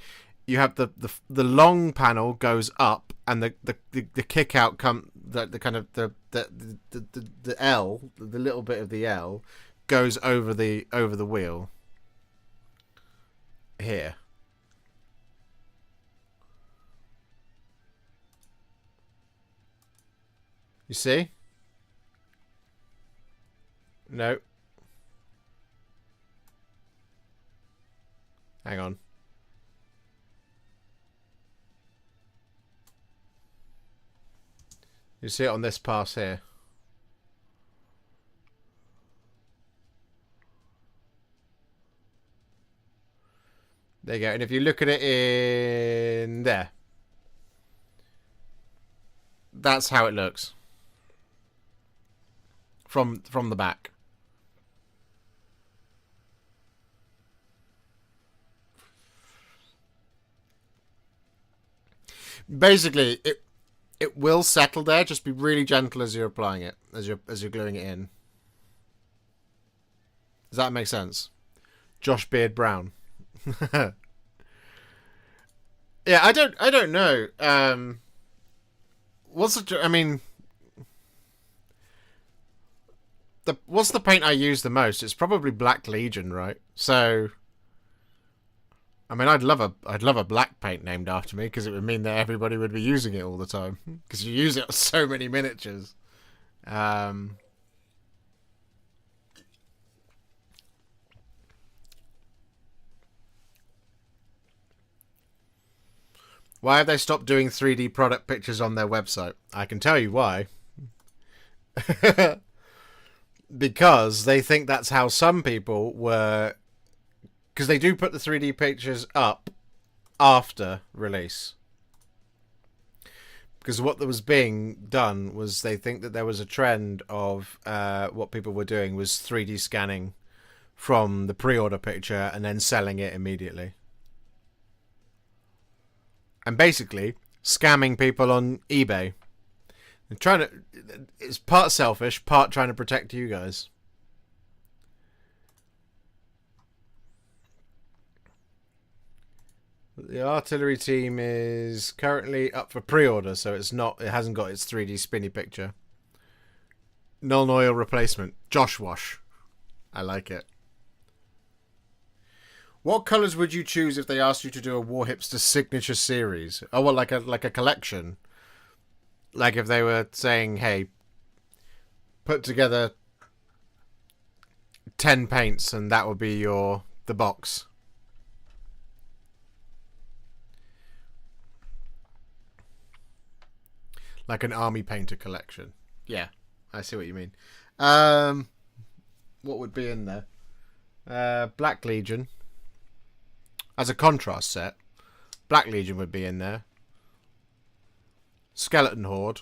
You have the long panel goes up, and the kick out the kind of the L, the little bit of the L, goes over the wheel here. You see? No. Hang on. You see it on this pass here. There you go. And if you look at it in there, that's how it looks from the back. Basically, it will settle there. Just be really gentle as you're applying it, as you're gluing it in. Does that make sense? Josh Beard Brown. Yeah, I don't know. What's the paint I use the most? It's probably Black Legion, right? So, I mean, I'd love a black paint named after me because it would mean that everybody would be using it all the time because you use it on so many miniatures. Why have they stopped doing 3D product pictures on their website? I can tell you why. Because they think that's how some people were... Because they do put the 3D pictures up after release. Because what was being done was they think that there was a trend of what people were doing was 3D scanning from the pre-order picture and then selling it immediately. And basically scamming people on eBay. And trying to, it's part selfish, part trying to protect you guys. The artillery team is currently up for pre-order, so it hasn't got its 3D spinny picture. Null oil replacement. Josh Wash. I like it. What colours would you choose if they asked you to do a Warhipster signature series? Oh, well, like a collection. Like if they were saying, hey, put together 10 paints and that would be the box. Like an army painter collection. Yeah, I see what you mean. What would be in there? Black Legion. As a contrast set, Black Legion would be in there. Skeleton Horde.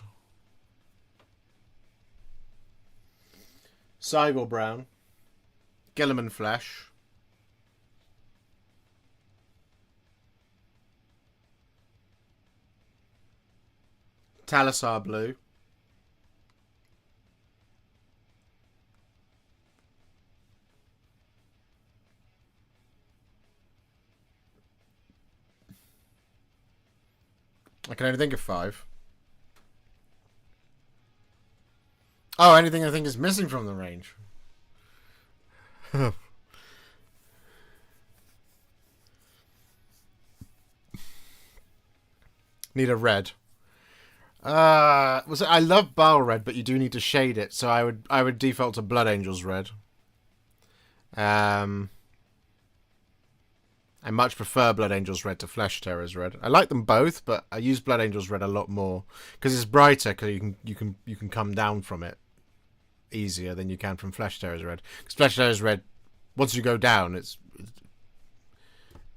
Cygor Brown. Gilliman Flesh. Talasar Blue. I can only think of 5. Oh, anything I think is missing from the range. Need a red. I love Bile Red, but you do need to shade it, so I would default to Blood Angels Red. I much prefer Blood Angels Red to Flesh Terrors Red. I like them both, but I use Blood Angels Red a lot more because it's brighter. Because you can come down from it easier than you can from Flesh Terrors Red. Because Flesh Terrors Red, once you go down,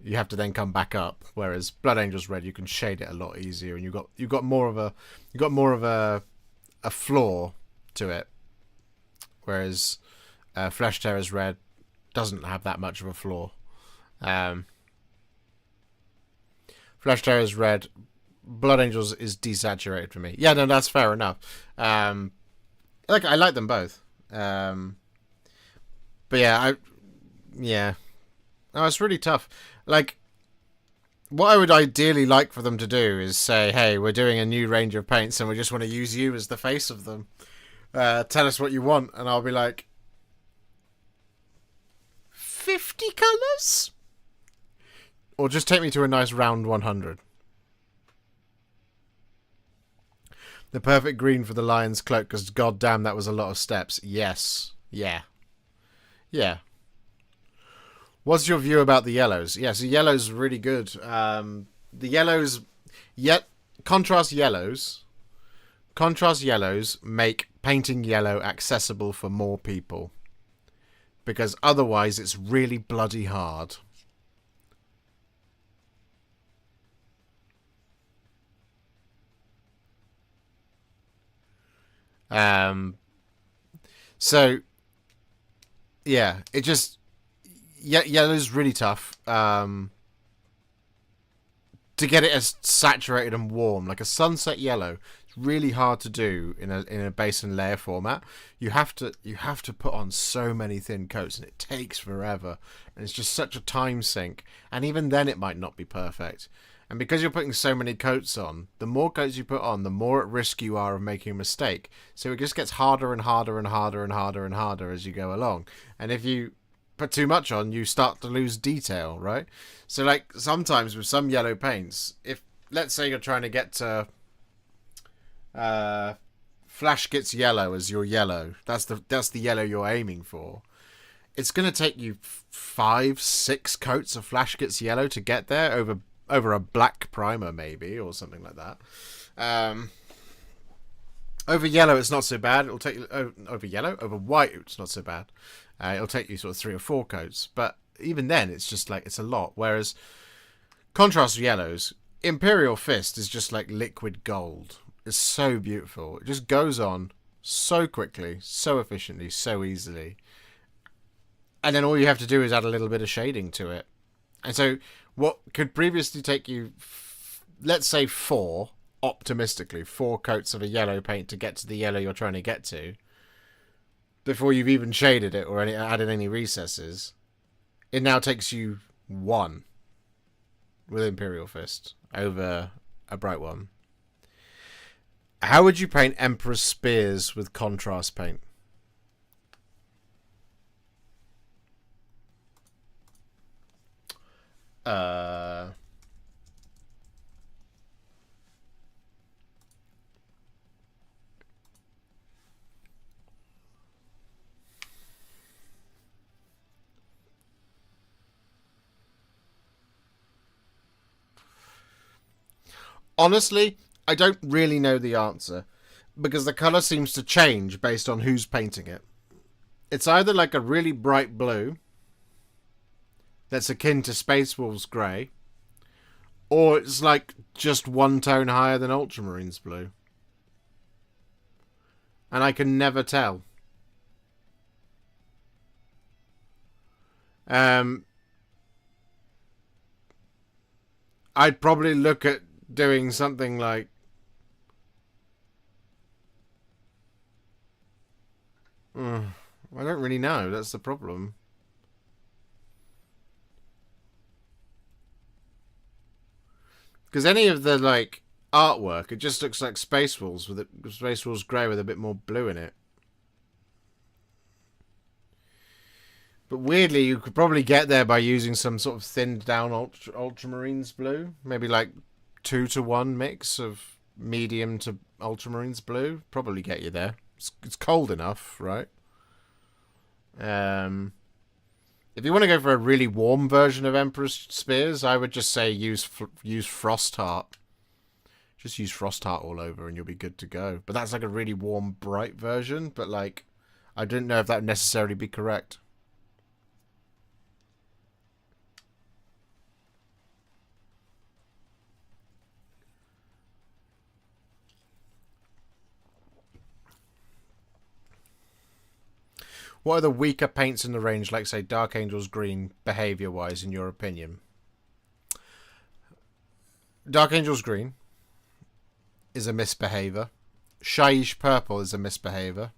you have to then come back up. Whereas Blood Angels Red, you can shade it a lot easier, and you got more of a floor to it. Whereas Flesh Terrors Red doesn't have that much of a floor. Flesh Terrors Red, Blood Angels is desaturated for me. Yeah, no, that's fair enough. I like them both. But yeah, no, it's really tough. Like, what I would ideally like for them to do is say, hey, we're doing a new range of paints and we just want to use you as the face of them. Tell us what you want, and I'll be like, 50 colours? Or just take me to a nice round 100. The perfect green for the lion's cloak, because goddamn, that was a lot of steps. Yes. Yeah. Yeah. What's your view about the yellows? Yeah, so yellow's really good. The yellows... Contrast yellows make painting yellow accessible for more people. Because otherwise it's really bloody hard. So yeah, it just yellow's really tough to get it as saturated and warm. Like a sunset yellow, it's really hard to do in a base and layer format. You have to put on so many thin coats, and it takes forever, and it's just such a time sink. And even then, it might not be perfect. And because you're putting so many coats on, the more coats you put on, the more at risk you are of making a mistake. So it just gets harder and harder and harder and harder and harder as you go along. And if you put too much on, you start to lose detail, right? So like sometimes with some yellow paints, if let's say you're trying to get to Flash Gets Yellow as your yellow, that's the yellow you're aiming for. It's going to take you 5-6 coats of Flash Gets Yellow to get there over a black primer maybe, or something like that. Over yellow it's not so bad. It'll take you over white it's not so bad. It'll take you sort of 3 or 4 coats, but even then it's just like it's a lot. Whereas contrast yellows, Imperial Fist is just like liquid gold. is so beautiful. It just goes on so quickly, so efficiently, so easily. And then all you have to do is add a little bit of shading to it. And so what could previously take you, let's say optimistically, 4 coats of a yellow paint to get to the yellow you're trying to get to, before you've even shaded it or added any recesses, it now takes you 1 with Imperial Fist over a bright one. How would you paint Emperor's Spears with contrast paint? Honestly, I don't really know the answer, because the colour seems to change based on who's painting it. It's either like a really bright blue that's akin to Space Wolves grey, or it's like just 1 tone higher than Ultramarines blue. And I can never tell. I'd probably look at doing something like I don't really know. That's the problem. Because any of the like artwork, it just looks like Space Wolves with Space Wolves grey with a bit more blue in it. But weirdly, you could probably get there by using some sort of thinned down Ultramarines blue, maybe like 2-to-1 mix of medium to Ultramarines blue. Probably get you there. It's cold enough, right? If you want to go for a really warm version of Emperor's Spears, I would just say use Frostheart. Just use Frostheart all over and you'll be good to go. But that's like a really warm, bright version. But like, I didn't know if that would necessarily be correct. What are the weaker paints in the range, like, say, Dark Angel's Green, behaviour-wise, in your opinion? Dark Angel's Green is a misbehaviour. Shyish Purple is a misbehaviour.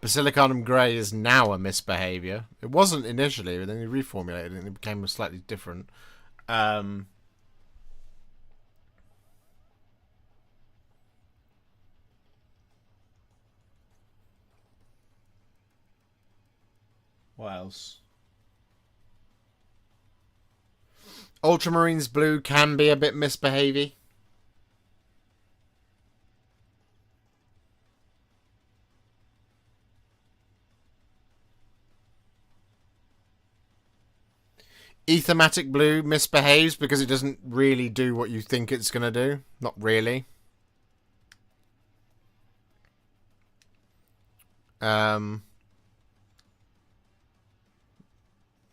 Basilicanum Grey is now a misbehaviour. It wasn't initially, but then he reformulated it and it became slightly different. What else? Ultramarines Blue can be a bit misbehavey. Aethermatic Blue misbehaves because it doesn't really do what you think it's going to do. Not really.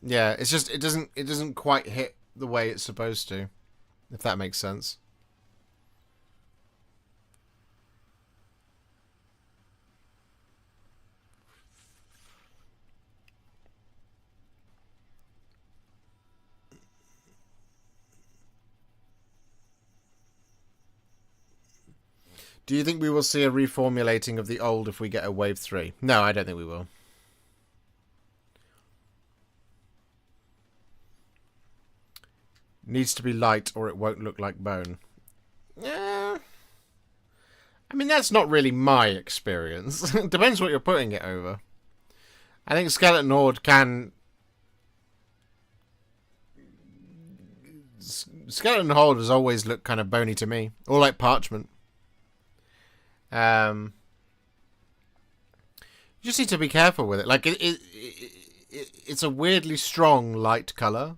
Yeah, it's just it doesn't quite hit the way it's supposed to, if that makes sense. Do you think we will see a reformulating of the old if we get a Wave 3? No, I don't think we will. Needs to be light or it won't look like bone. Yeah. I mean, that's not really my experience. It depends what you're putting it over. I think Skeleton Horde can... Skeleton Horde has always looked kind of bony to me. Or like Parchment. You just need to be careful with it. Like, it's a weirdly strong light colour.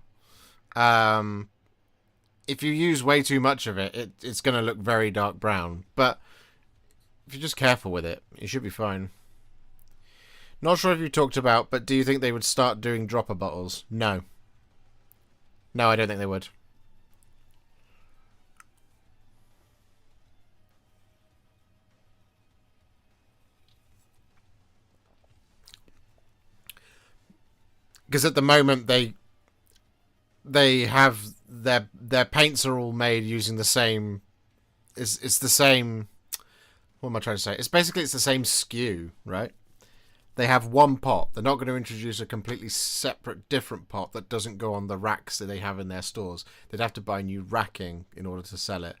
If you use way too much of it, it's going to look very dark brown. But if you're just careful with it, you should be fine. Not sure if you talked about, but do you think they would start doing dropper bottles? No. No, I don't think they would. Because at the moment they have their paints are all made using the same. It's the same. What am I trying to say? It's the same SKU, right? They have one pot. They're not going to introduce a completely separate, different pot that doesn't go on the racks that they have in their stores. They'd have to buy new racking in order to sell it.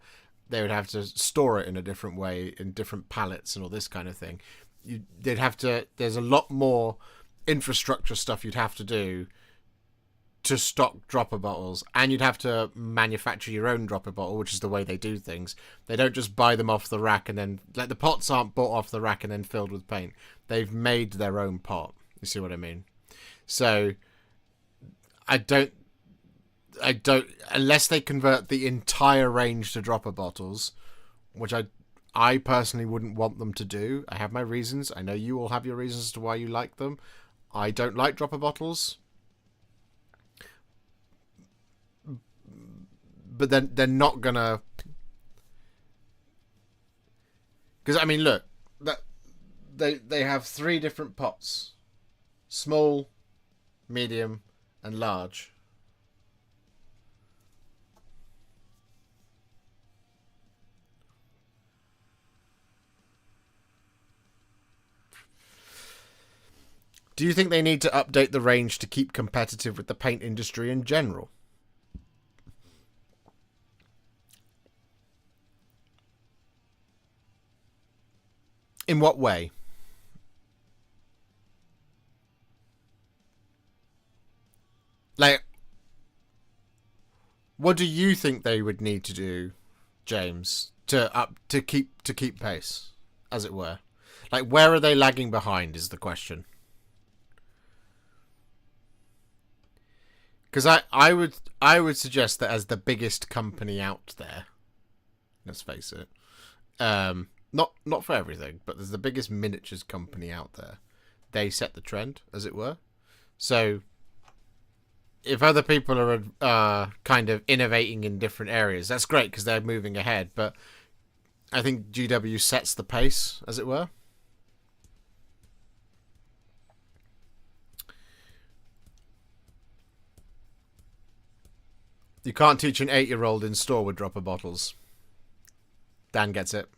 They would have to store it in a different way, in different pallets and all this kind of thing. They'd have to. There's a lot more infrastructure stuff you'd have to do to stock dropper bottles, and you'd have to manufacture your own dropper bottle, which is the way they do things. They don't just buy them off the rack and then, like, the pots aren't bought off the rack and then filled with paint. They've made their own pot. You see what I mean? So I don't unless they convert the entire range to dropper bottles, which I personally wouldn't want them to do. I have my reasons. I know you all have your reasons as to why you like them. I don't like dropper bottles. But then they're not gonna, because I mean, look, that they have 3 different pots: small, medium, and large. Do you think they need to update the range to keep competitive with the paint industry in general? In what way? Like, what do you think they would need to do, James, to keep pace, as it were? Like, where are they lagging behind is the question. Because I would suggest that as the biggest company out there, let's face it, not for everything, but there's the biggest miniatures company out there. They set the trend, as it were. So if other people are kind of innovating in different areas, that's great because they're moving ahead. But I think GW sets the pace, as it were. You can't teach an 8-year-old in store with dropper bottles. Dan gets it.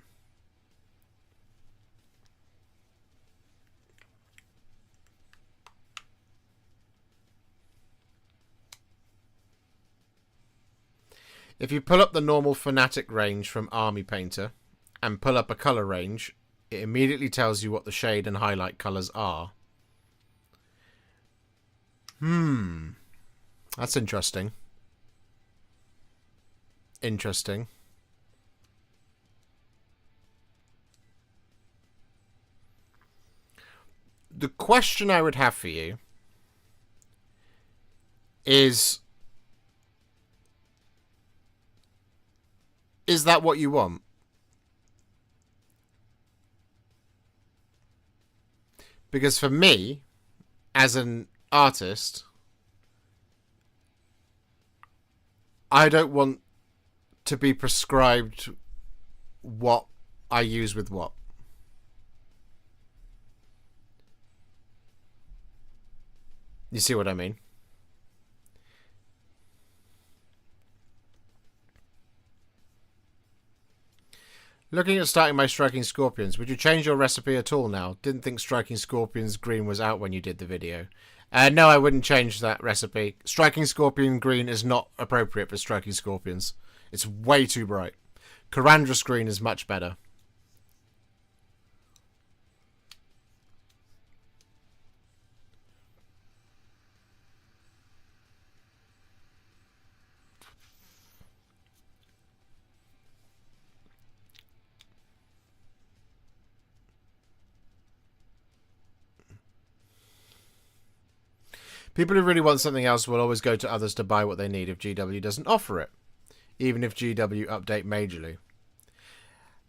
If you pull up the normal Fnatic range from Army Painter and pull up a colour range, it immediately tells you what the shade and highlight colours are. That's interesting. Interesting. The question I would have for you is that what you want? Because for me, as an artist, I don't want to be prescribed what I use with what. You see what I mean? Looking at starting my Striking Scorpions, would you change your recipe at all now? Didn't think Striking Scorpions Green was out when you did the video. No, I wouldn't change that recipe. Striking Scorpion Green is not appropriate for Striking Scorpions. It's way too bright. Corandrus Green is much better. People who really want something else will always go to others to buy what they need if GW doesn't offer it, even if GW update majorly.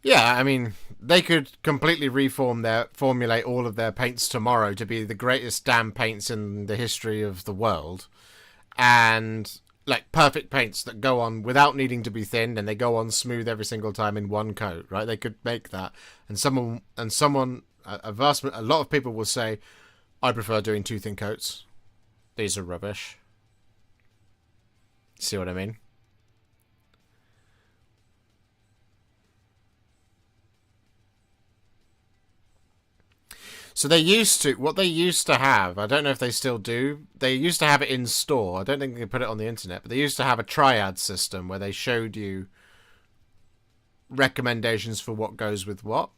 Yeah, I mean, they could completely formulate all of their paints tomorrow to be the greatest damn paints in the history of the world, and like perfect paints that go on without needing to be thinned, and they go on smooth every single time in one coat, right? They could make that, and a lot of people will say, I prefer doing 2 thin coats. These are rubbish. See what I mean? So what they used to have, I don't know if they still do, they used to have it in store. I don't think they put it on the internet, but they used to have a triad system where they showed you recommendations for what goes with what.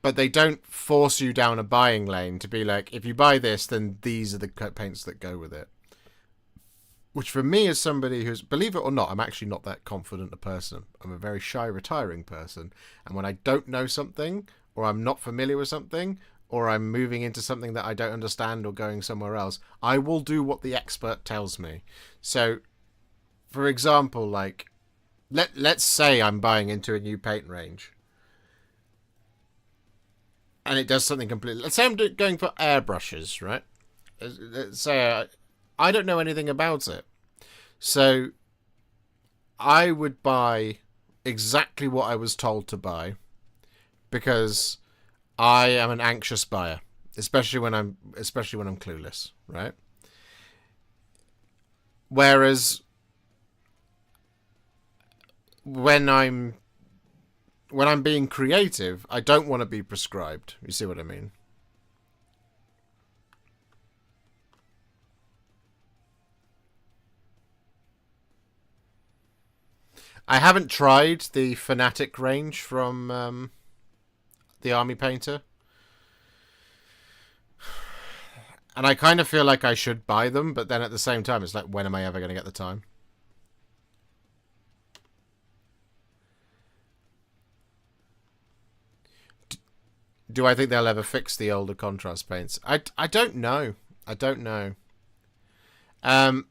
But they don't force you down a buying lane to be like, if you buy this, then these are the paints that go with it. Which for me, as somebody who's, believe it or not, I'm actually not that confident a person. I'm a very shy, retiring person. And when I don't know something, or I'm not familiar with something, or I'm moving into something that I don't understand or going somewhere else, I will do what the expert tells me. So, for example, like, let's say I'm buying into a new paint range. And it does something completely... Let's say I'm going for airbrushes, right? Let's say I don't know anything about it. So, I would buy exactly what I was told to buy. Because I am an anxious buyer, especially when I'm clueless, right? Whereas when I'm being creative, I don't want to be prescribed. You see what I mean? I haven't tried the Fanatic range from the Army Painter. And I kind of feel like I should buy them, but then at the same time, it's like, when am I ever going to get the time? Do I think they'll ever fix the older contrast paints? I don't know. I don't know. Like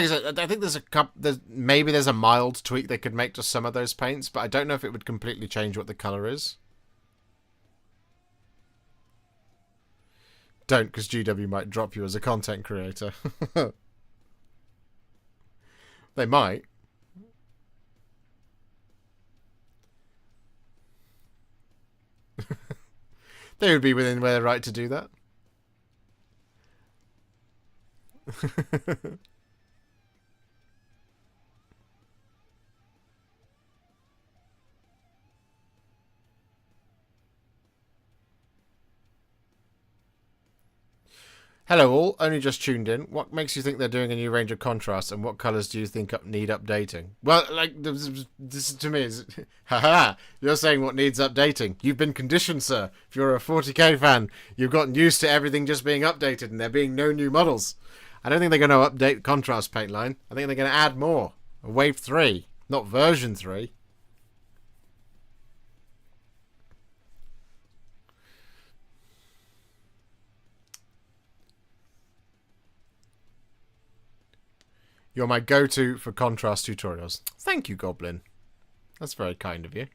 I said, I think there's a couple. Maybe there's a mild tweak they could make to some of those paints, but I don't know if it would completely change what the color is. Don't, because GW might drop you as a content creator. They might. They would be within their right to do that. Hello all, only just tuned in. What makes you think they're doing a new range of contrasts, and what colours do you think need updating? Well, like, this to me is... Haha, you're saying what needs updating. You've been conditioned, sir. If you're a 40k fan, you've gotten used to everything just being updated and there being no new models. I don't think they're going to update contrast paint line. I think they're going to add more. Wave 3, not version 3. You're my go-to for contrast tutorials. Thank you, Goblin. That's very kind of you.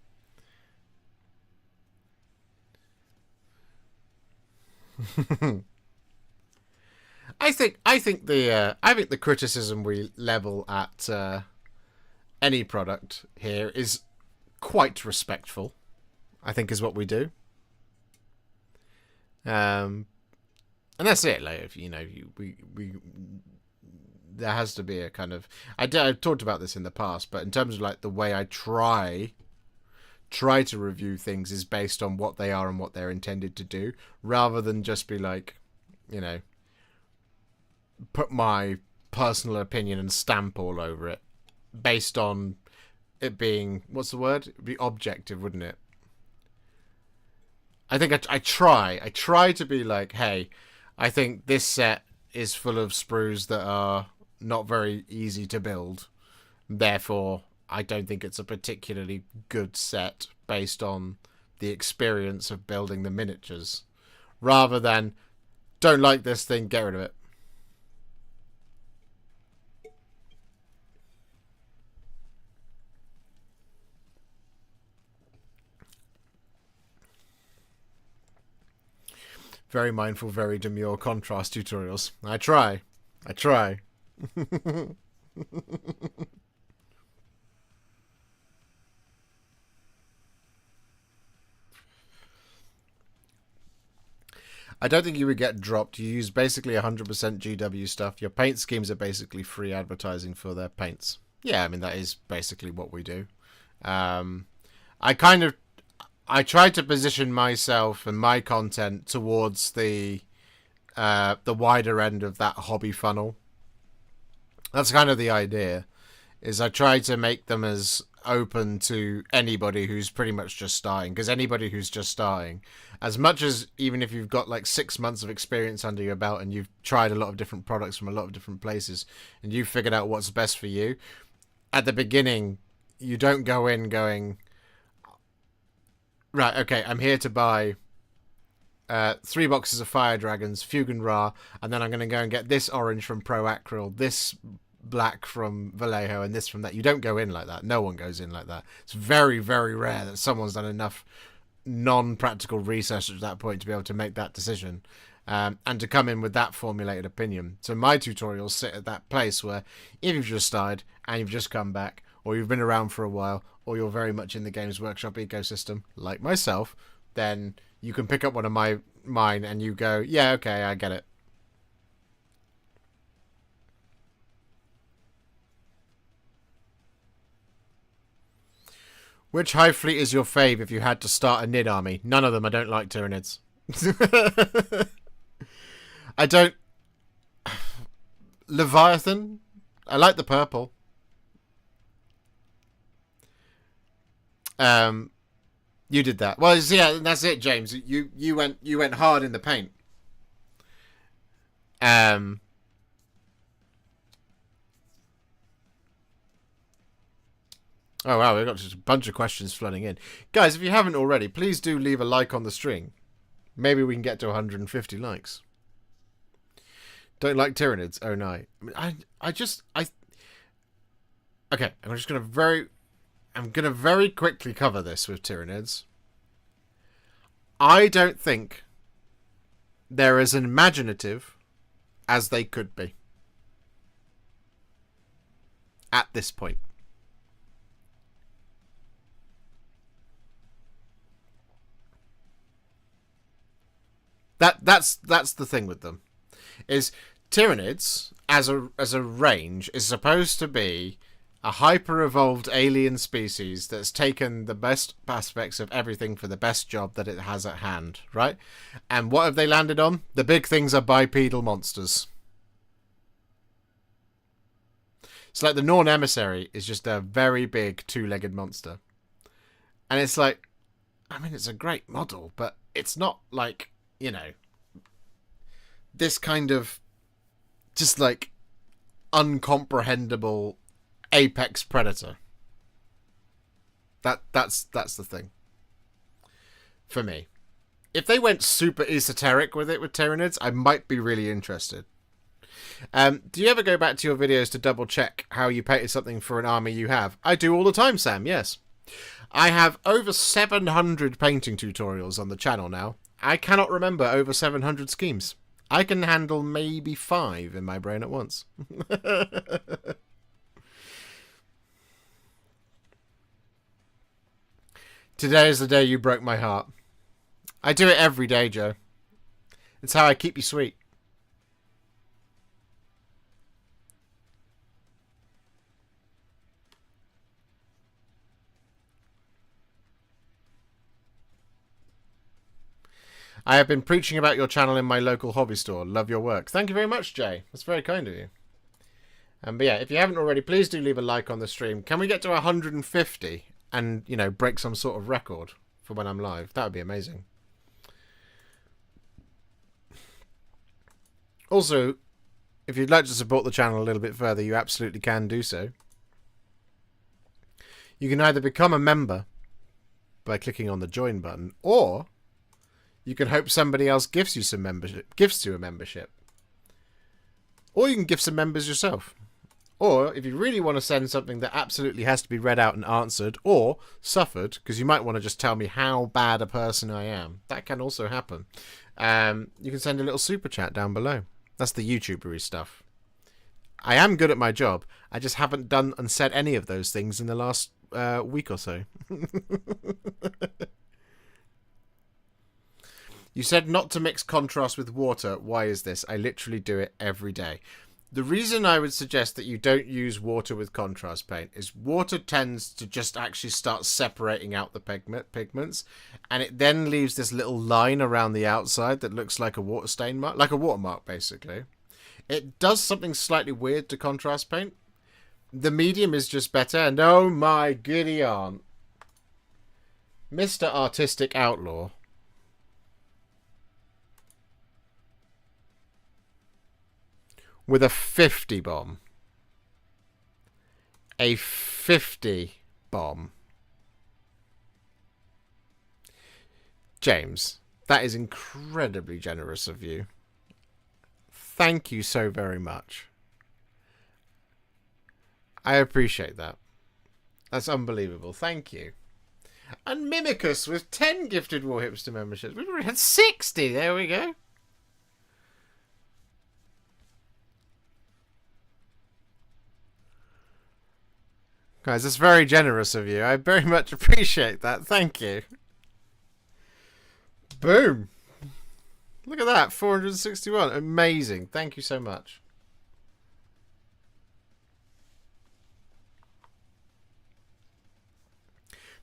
I think the criticism we level at any product here is quite respectful. I think is what we do. And that's it. Like, if you know, we there has to be a kind of... I've talked about this in the past, but in terms of like the way I try to review things is based on what they are and what they're intended to do, rather than just be like, you know, put my personal opinion and stamp all over it based on it being, what's the word? It'd be objective, wouldn't it? I think I try to be like, hey, I think this set is full of sprues that are not very easy to build. Therefore, I don't think it's a particularly good set based on the experience of building the miniatures. Rather than, don't like this thing, get rid of it. Very mindful, very demure contrast tutorials. I try. I don't think you would get dropped. You use basically 100% GW stuff. Your paint schemes are basically free advertising for their paints. Yeah, I mean, that is basically what we do. I tried to position myself and my content towards the wider end of that hobby funnel. That's kind of the idea. Is I try to make them as open to anybody who's pretty much just starting, because anybody who's just starting, as much as even if you've got like 6 months of experience under your belt and you've tried a lot of different products from a lot of different places and you've figured out what's best for you, at the beginning you don't go in going, right, okay, I'm here to buy 3 boxes of Fire Dragons, Fugue and Ra, and then I'm going to go and get this orange from Pro Acryl, this black from Vallejo, and this from that. You don't go in like that. No one goes in like that. It's very, very rare that someone's done enough non-practical research at that point to be able to make that decision, and to come in with that formulated opinion. So my tutorials sit at that place where if you've just started and you've just come back, or you've been around for a while, or you're very much in the Games Workshop ecosystem, like myself, then you can pick up one of mine and you go, yeah, okay, I get it. Which Hive Fleet is your fave if you had to start a Nid army? None of them. I don't like Tyranids. I don't... Leviathan? I like the purple. You did that. Well, yeah, that's it, James. You went hard in the paint. Oh wow, we've got just a bunch of questions flooding in. Guys, if you haven't already, please do leave a like on the stream. Maybe we can get to 150 likes. Don't like Tyranids? Oh no. Okay, I'm gonna very quickly cover this with Tyranids. I don't think they're as imaginative as they could be at this point. That's the thing with them, is Tyranids as a range is supposed to be a hyper-evolved alien species that's taken the best aspects of everything for the best job that it has at hand, right? And what have they landed on? The big things are bipedal monsters. It's like the Norn Emissary is just a very big two-legged monster. And it's like, I mean, it's a great model, but it's not like, you know, this kind of just like uncomprehendable apex predator. That's the thing for me. If they went super esoteric with it with Tyranids, I might be really interested. Do you ever go back to your videos to double check how you painted something for an army you have? I do all the time, Sam, yes. I have over 700 painting tutorials on the channel now. I cannot remember over 700 schemes. I can handle maybe 5 in my brain at once. Today is the day you broke my heart. I do it every day, Joe. It's how I keep you sweet. I have been preaching about your channel in my local hobby store. Love your work. Thank you very much, Jay. That's very kind of you. But yeah, if you haven't already, please do leave a like on the stream. Can we get to 150 and, you know, break some sort of record for when I'm live? That would be amazing. Also, if you'd like to support the channel a little bit further, you absolutely can do so. You can either become a member by clicking on the join button, or you can hope somebody else gives you some membership, gives you a membership. Or you can give some members yourself. Or if you really want to send something that absolutely has to be read out and answered, or suffered, because you might want to just tell me how bad a person I am. That can also happen. You can send a little super chat down below. That's the YouTubery stuff. I am good at my job. I just haven't done and said any of those things in the last week or so. You said not to mix contrast with water. Why is this? I literally do it every day. The reason I would suggest that you don't use water with contrast paint is water tends to just actually start separating out the pigments, and it then leaves this little line around the outside that looks like a water stain mark, like a watermark basically. It does something slightly weird to contrast paint. The medium is just better, and oh my goody aunt, Mr. Artistic Outlaw. With a 50 bomb. A 50 bomb. James, that is incredibly generous of you. Thank you so very much. I appreciate that. That's unbelievable. Thank you. And Mimicus with 10 gifted Warhipster memberships. We've already had 60. There we go. Guys, that's very generous of you. I very much appreciate that. Thank you. Boom. Look at that. 461. Amazing. Thank you so much.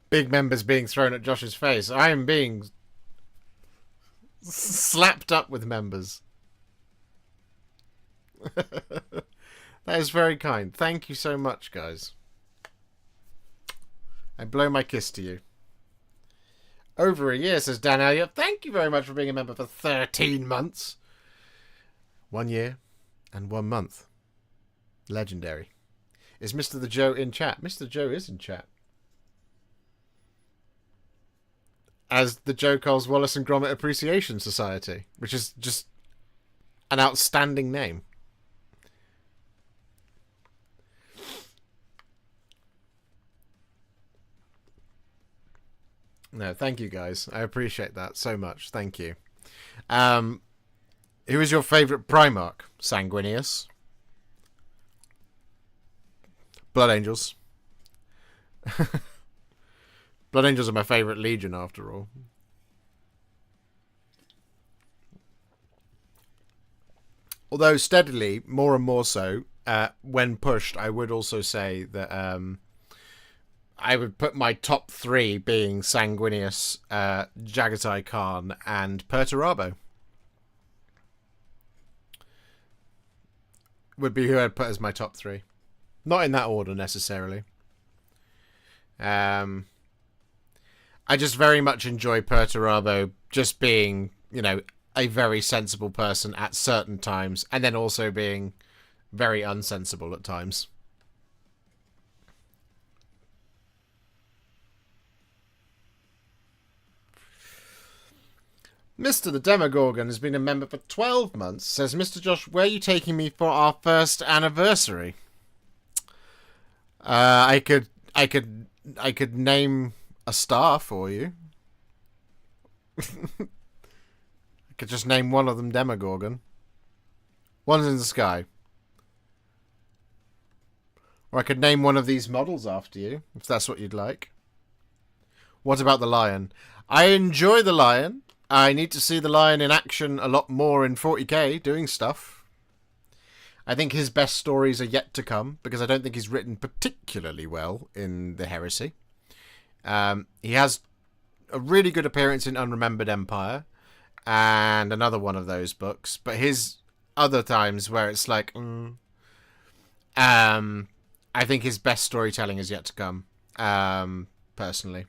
Big members being thrown at Josh's face. I am being slapped up with members. That is very kind. Thank you so much, guys. I blow my kiss to you. Over a year, says Dan Elliott. Thank you very much for being a member for 13 months. 1 year and 1 month. Legendary. Is Mr. the Joe in chat? Mr. Joe is in chat. As the Joe Coles Wallace and Gromit Appreciation Society, which is just an outstanding name. No, thank you guys. I appreciate that so much. Thank you. Who is your favourite Primarch? Sanguinius. Blood Angels. Blood Angels are my favourite Legion, after all. Although steadily, more and more so, when pushed, I would also say that I would put my top 3 being Sanguinius, Jagatai Khan, and Perturabo. Would be who I'd put as my top 3. Not in that order, necessarily. I just very much enjoy Perturabo just being, you know, a very sensible person at certain times, and then also being very unsensible at times. Mr. the Demogorgon has been a member for 12 months. Says, Mr. Josh, where are you taking me for our first anniversary? I could name a star for you. I could just name one of them Demogorgon. One's in the sky. Or I could name one of these models after you, if that's what you'd like. What about the lion? I enjoy the lion. I need to see the lion in action a lot more in 40k, doing stuff. I think his best stories are yet to come, because I don't think he's written particularly well in The Heresy. He has a really good appearance in Unremembered Empire, and another one of those books, but his other times where it's like, I think his best storytelling is yet to come, personally.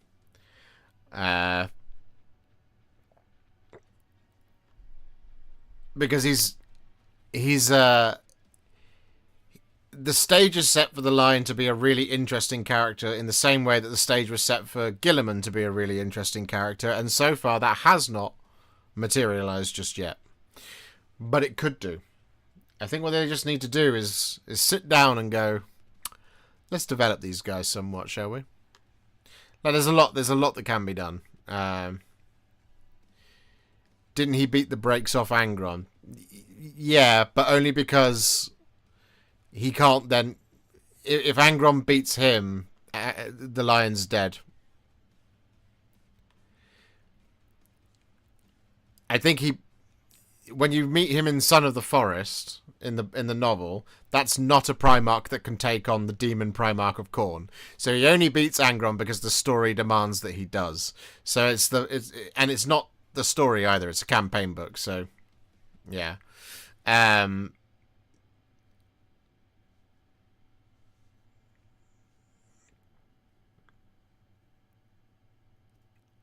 Because the stage is set for the Lion to be a really interesting character in the same way that the stage was set for Gilliman to be a really interesting character, and so far that has not materialized just yet. But it could do. I think what they just need to do is sit down and go, let's develop these guys somewhat, shall we? Like, there's a lot that can be done. Didn't he beat the brakes off Angron? Yeah, but only because he can't then... If Angron beats him, the Lion's dead. I think he, when you meet him in Son of the Forest in the novel, that's not a Primarch that can take on the demon Primarch of Khorne. So he only beats Angron because the story demands that he does. So it's not the story either. It's a campaign book. So yeah. Um,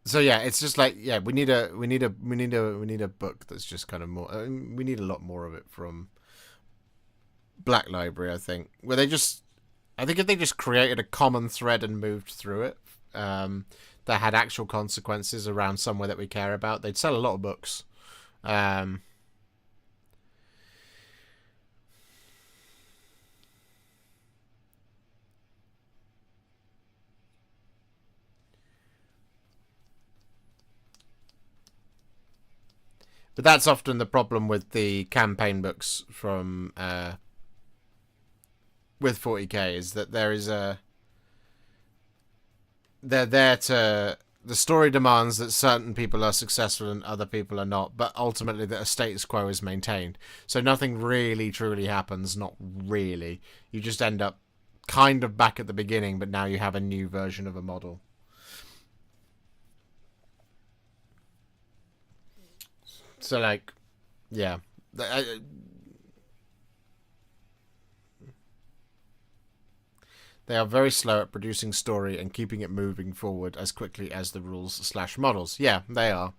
so yeah, it's just like, yeah, we need a book that's just kind of more. We need a lot more of it from Black Library, I think, where I think if they just created a common thread and moved through it, that had actual consequences around somewhere that we care about, they'd sell a lot of books. Um, but that's often the problem with the campaign books from with 40k, is that they're there to, the story demands that certain people are successful and other people are not, but ultimately that a status quo is maintained. So nothing really truly happens, not really. You just end up kind of back at the beginning, but now you have a new version of a model. So like, yeah. They are very slow at producing story and keeping it moving forward as quickly as the rules/models. Yeah, they are.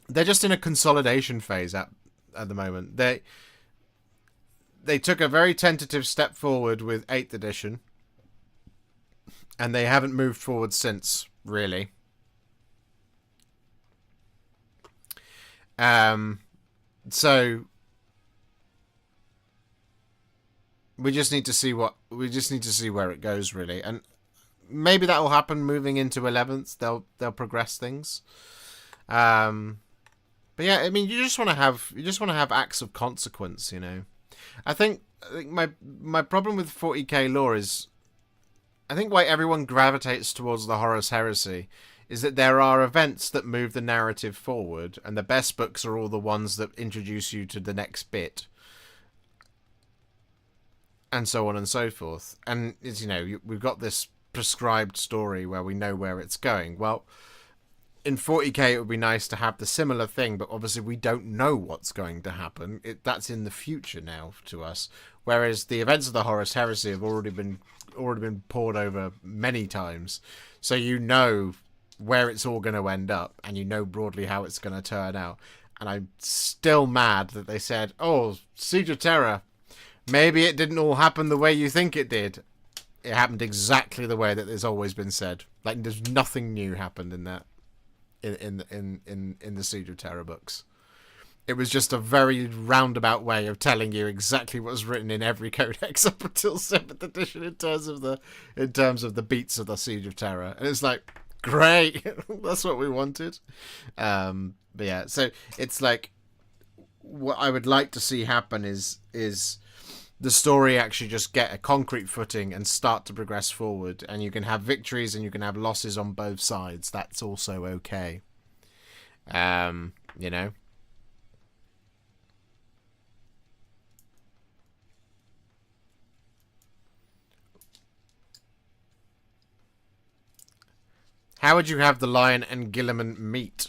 They're just in a consolidation phase at the moment. They took a very tentative step forward with 8th edition, and they haven't moved forward since, really. So we just need to see where it goes, really, and maybe that will happen moving into 11th. They'll progress things. But yeah, I mean, you just want to have acts of consequence, you know. I think my problem with 40k lore is, I think why everyone gravitates towards the Horus Heresy is that there are events that move the narrative forward, and the best books are all the ones that introduce you to the next bit, and so on and so forth. And it's, you know, we've got this prescribed story where we know where it's going. Well, in 40k it would be nice to have the similar thing, but obviously we don't know what's going to happen. That's in the future now to us, whereas the events of the Horus Heresy have already been poured over many times, so you know where it's all going to end up, and you know broadly how it's going to turn out. And I'm still mad that they said, oh, Siege of Terror, maybe it didn't all happen the way you think it did. It happened exactly the way that it's always been said. Like, there's nothing new happened in that, in the Siege of Terror books. It was just a very roundabout way of telling you exactly what was written in every codex up until 7th edition in terms of the beats of the Siege of Terror. And it's like, great, that's what we wanted. But yeah, so it's like, what I would like to see happen is the story actually just get a concrete footing and start to progress forward, and you can have victories and you can have losses on both sides. That's also okay. You know. How would you have the Lion and Guilliman meet?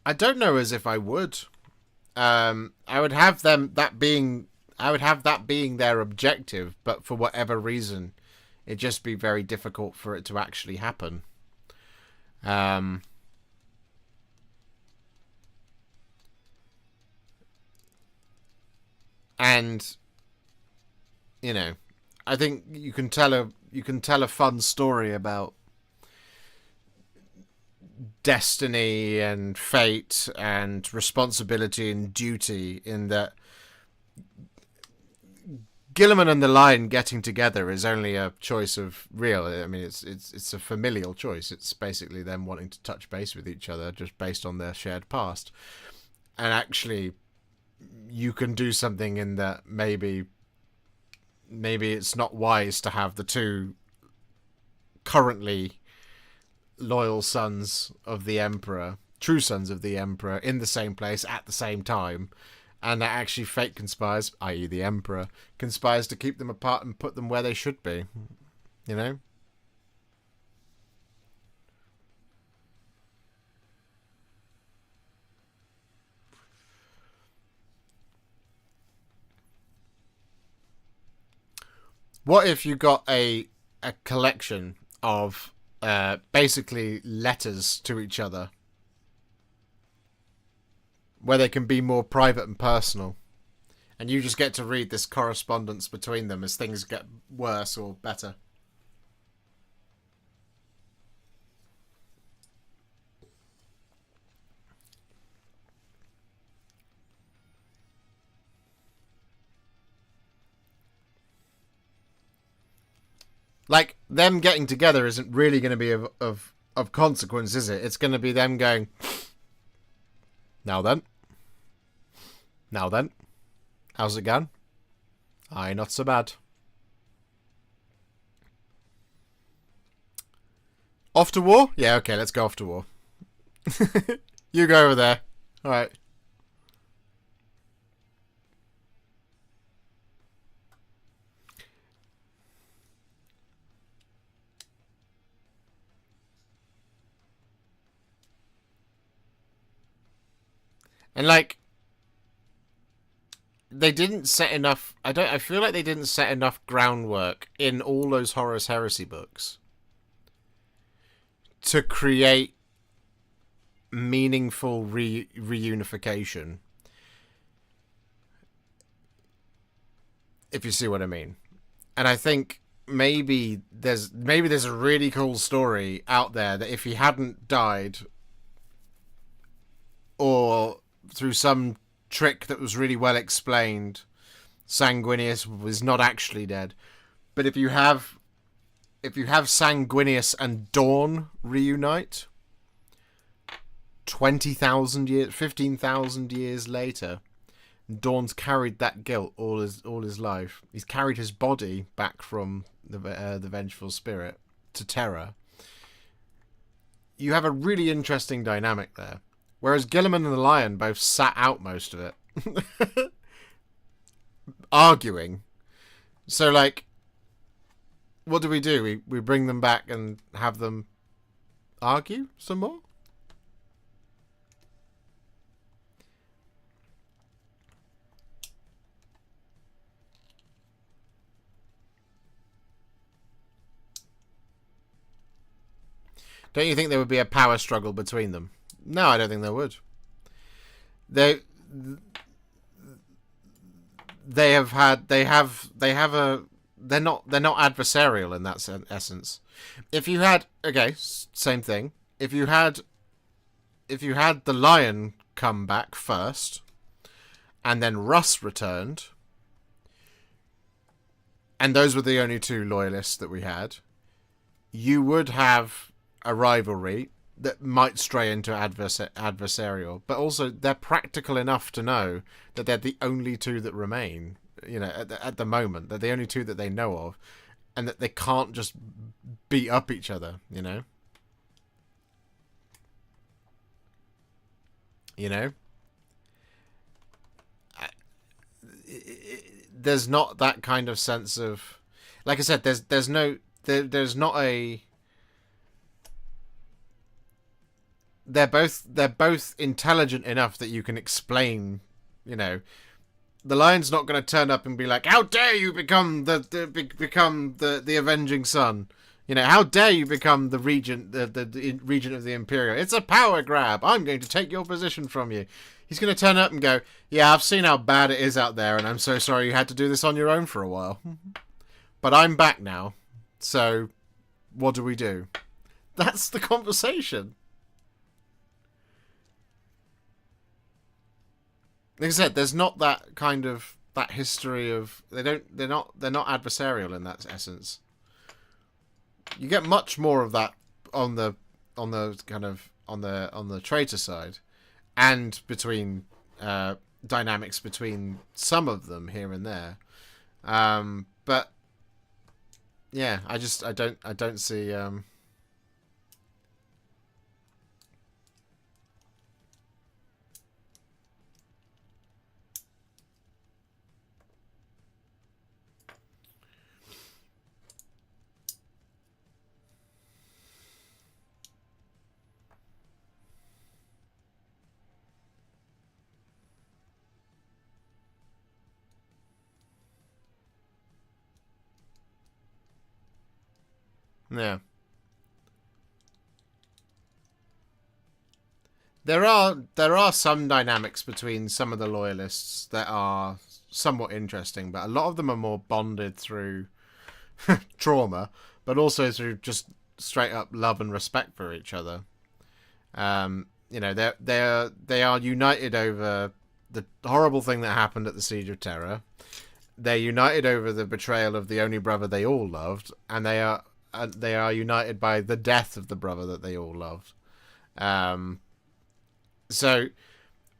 I don't know as if I would. I would have that being their objective, but for whatever reason, it'd just be very difficult for it to actually happen. Um, and you know, I think you can tell a fun story about destiny and fate and responsibility and duty, in that Gilliman and the Lion getting together is only a choice of real. I mean, it's a familial choice. It's basically them wanting to touch base with each other just based on their shared past. And actually, you can do something in that maybe it's not wise to have the two currently loyal sons of the Emperor, true sons of the Emperor, in the same place at the same time, and that actually fate conspires, i.e. the Emperor, conspires to keep them apart and put them where they should be. You know? What if you got a collection of basically letters to each other, where they can be more private and personal, and you just get to read this correspondence between them as things get worse or better? Like, them getting together isn't really going to be of consequence, is it? It's going to be them going, now then, how's it going? Aye, not so bad. Off to war? Yeah, okay, let's go off to war. You go over there. Alright. And like, they didn't set enough. I feel like they didn't set enough groundwork in all those Horus Heresy books to create meaningful reunification. If you see what I mean. And I think maybe there's a really cool story out there that if he hadn't died, or through some trick that was really well explained, Sanguinius was not actually dead. But if you have Sanguinius and Dawn reunite 20,000 years, 15,000 years later, Dawn's carried that guilt all his life. He's carried his body back from the vengeful spirit to Terra. You have a really interesting dynamic there. Whereas Guilliman and the Lion both sat out most of it. Arguing. So, like, what do? We bring them back and have them argue some more? Don't you think there would be a power struggle between them? No, I don't think there would. They're not adversarial in that essence. If you had, okay, same thing. If you had the Lion come back first, and then Russ returned, and those were the only two loyalists that we had, you would have a rivalry that might stray into adversarial, but also they're practical enough to know that they're the only two that remain, you know, at the moment. They're the only two that they know of, and that they can't just beat up each other, you know? You know? There's not that kind of sense of... Like I said, there's not a... They're both intelligent enough that you can explain, you know. The Lion's not going to turn up and be like, "How dare you become the avenging son? You know, how dare you become the regent, the regent of the Imperial? It's a power grab. I'm going to take your position from you." He's going to turn up and go, "Yeah, I've seen how bad it is out there, and I'm so sorry you had to do this on your own for a while. But I'm back now, so what do we do?" That's the conversation. Like I said, there's not that kind of that history of they're not adversarial in that essence. You get much more of that on the kind of on the traitor side, and between dynamics between some of them here and there. But yeah, I don't see. Yeah. There are some dynamics between some of the loyalists that are somewhat interesting, but a lot of them are more bonded through trauma, but also through just straight up love and respect for each other. They are united over the horrible thing that happened at the Siege of Terror. They're united over the betrayal of the only brother they all loved, and they are united by the death of the brother that they all loved. Um, so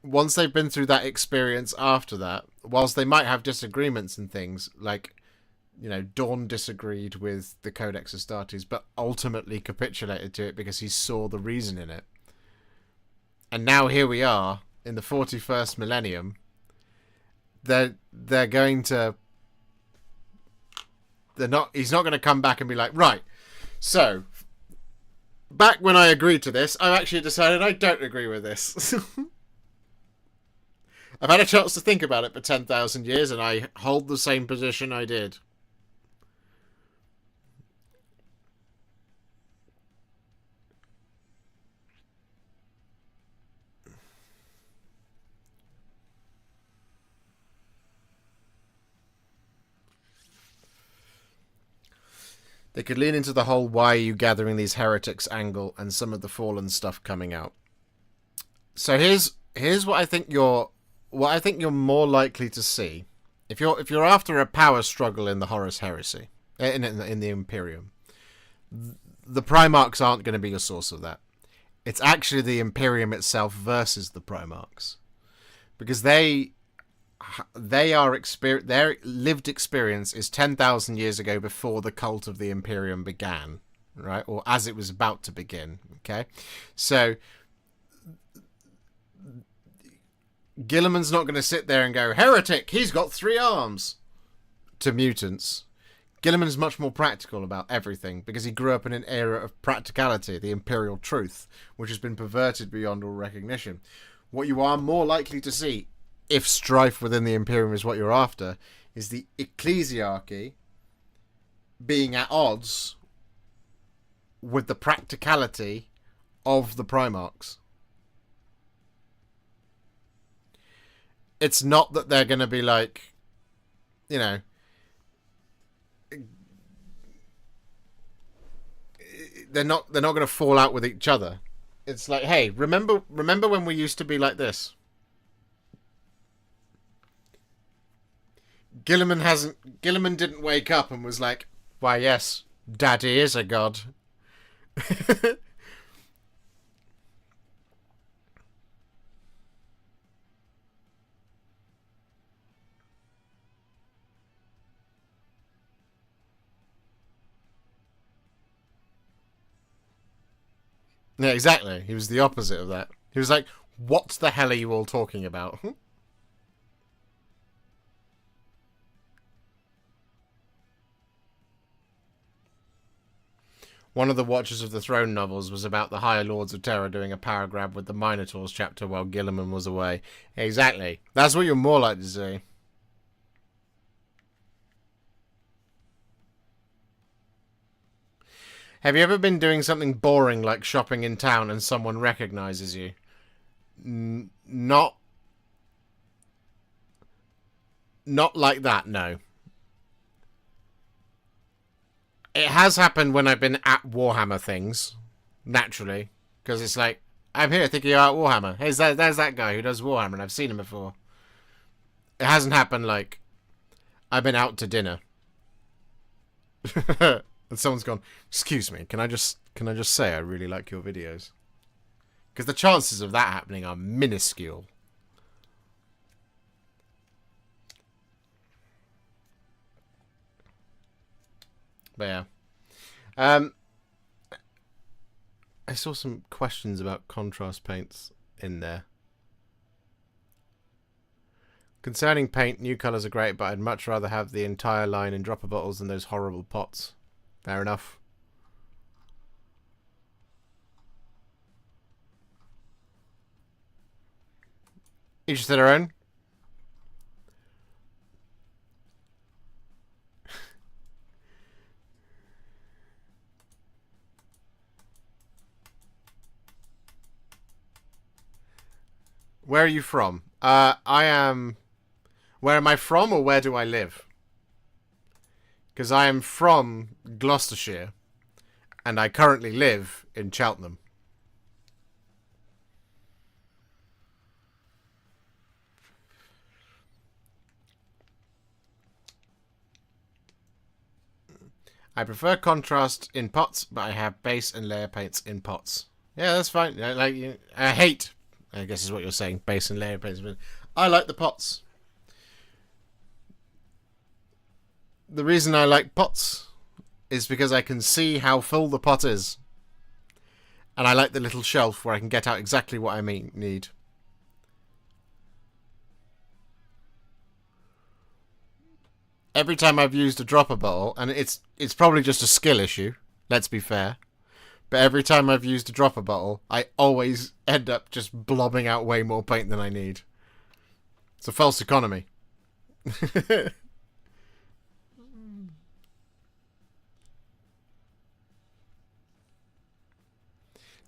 once they've been through that experience after that, whilst they might have disagreements and things, like, Dawn disagreed with the Codex Astartes, but ultimately capitulated to it because he saw the reason in it. And now here we are in the 41st millennium. They're going to. They're not. He's not going to come back and be like, right. So, back when I agreed to this, I've actually decided I don't agree with this. I've had a chance to think about it for 10,000 years, and I hold the same position I did. They could lean into the whole "why are you gathering these heretics" angle and some of the Fallen stuff coming out. So here's what I think you're more likely to see if you're after a power struggle in the Horus Heresy in the Imperium. The Primarchs aren't going to be a source of that. It's actually the Imperium itself versus the Primarchs, because their lived experience is 10,000 years ago, before the cult of the Imperium began, right? Or as it was about to begin. Okay, so Gilliman's not going to sit there and go, "Heretic, he's got 3 arms," to mutants. Gilliman's much more practical about everything because he grew up in an era of practicality, the imperial truth, which has been perverted beyond all recognition. What you are more likely to see, if strife within the Imperium is what you're after, is the ecclesiarchy being at odds with the practicality of the Primarchs. It's not that they're going to be like, they're not going to fall out with each other. It's like, hey, remember when we used to be like this? Gilliman didn't wake up and was like, "Why, yes, Daddy is a god." Yeah, exactly. He was the opposite of that. He was like, "What the hell are you all talking about?" One of the Watchers of the Throne novels was about the Higher Lords of Terror doing a power grab with the Minotaurs chapter while Gilliman was away. Exactly. That's what you're more likely to see. Have you ever been doing something boring like shopping in town and someone recognizes you? Not like that, no. It has happened when I've been at Warhammer things, naturally, because it's like, "I'm here thinking you're at Warhammer. Hey, there's that guy who does Warhammer, and I've seen him before." It hasn't happened like I've been out to dinner and someone's gone, "Excuse me, can I just say I really like your videos?" Because the chances of that happening are minuscule. But yeah. Um, I saw some questions about contrast paints in there. Concerning paint, new colours are great, but I'd much rather have the entire line in dropper bottles than those horrible pots. Fair enough. Each to their own. Where are you from? I am... Where am I from, or where do I live? Because I am from Gloucestershire, and I currently live in Cheltenham. I prefer contrast in pots, but I have base and layer paints in pots. Yeah, that's fine. I hate, I guess is what you're saying, base and layer paints. I like the pots. The reason I like pots is because I can see how full the pot is. And I like the little shelf where I can get out exactly what I need. Every time I've used a dropper bottle, and it's probably just a skill issue, let's be fair, but every time I've used a dropper bottle, I always end up just blobbing out way more paint than I need. It's a false economy.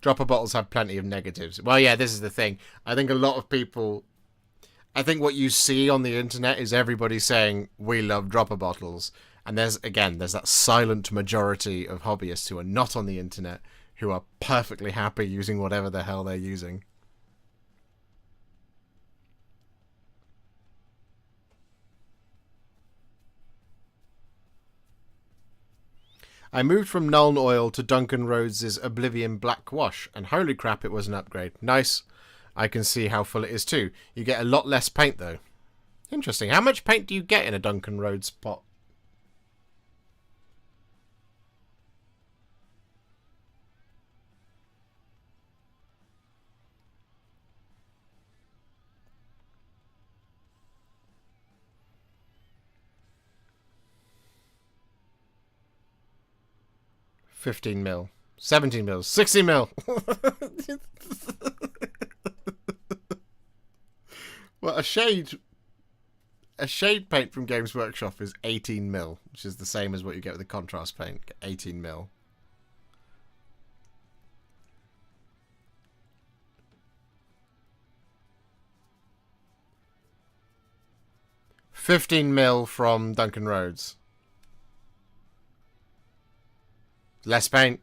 Dropper bottles have plenty of negatives. Well, yeah, this is the thing. I think a lot of people... I think what you see on the internet is everybody saying, we love dropper bottles. And there's that silent majority of hobbyists who are not on the internet, who are perfectly happy using whatever the hell they're using. I moved from Nuln Oil to Duncan Rhodes' Oblivion Black Wash, and holy crap, it was an upgrade. Nice. I can see how full it is too. You get a lot less paint though. Interesting. How much paint do you get in a Duncan Rhodes pot? $15 mil. 17 mil. 60 mil. Well, a shade paint from Games Workshop is 18 mil, which is the same as what you get with the contrast paint. 18 mil. $15 mil from Duncan Rhodes. Less paint.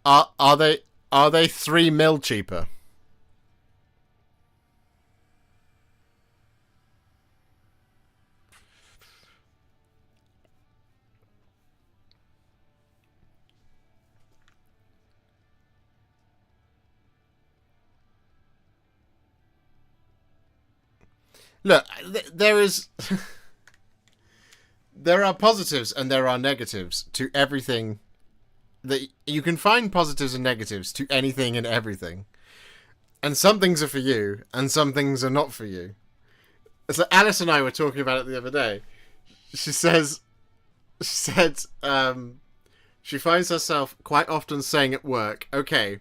Are they $3 mil cheaper? Look, there is there are positives and there are negatives to everything. That you can find positives and negatives to anything and everything, and some things are for you and some things are not for you. So Alice and I were talking about it the other day. She said she finds herself quite often saying at work, okay,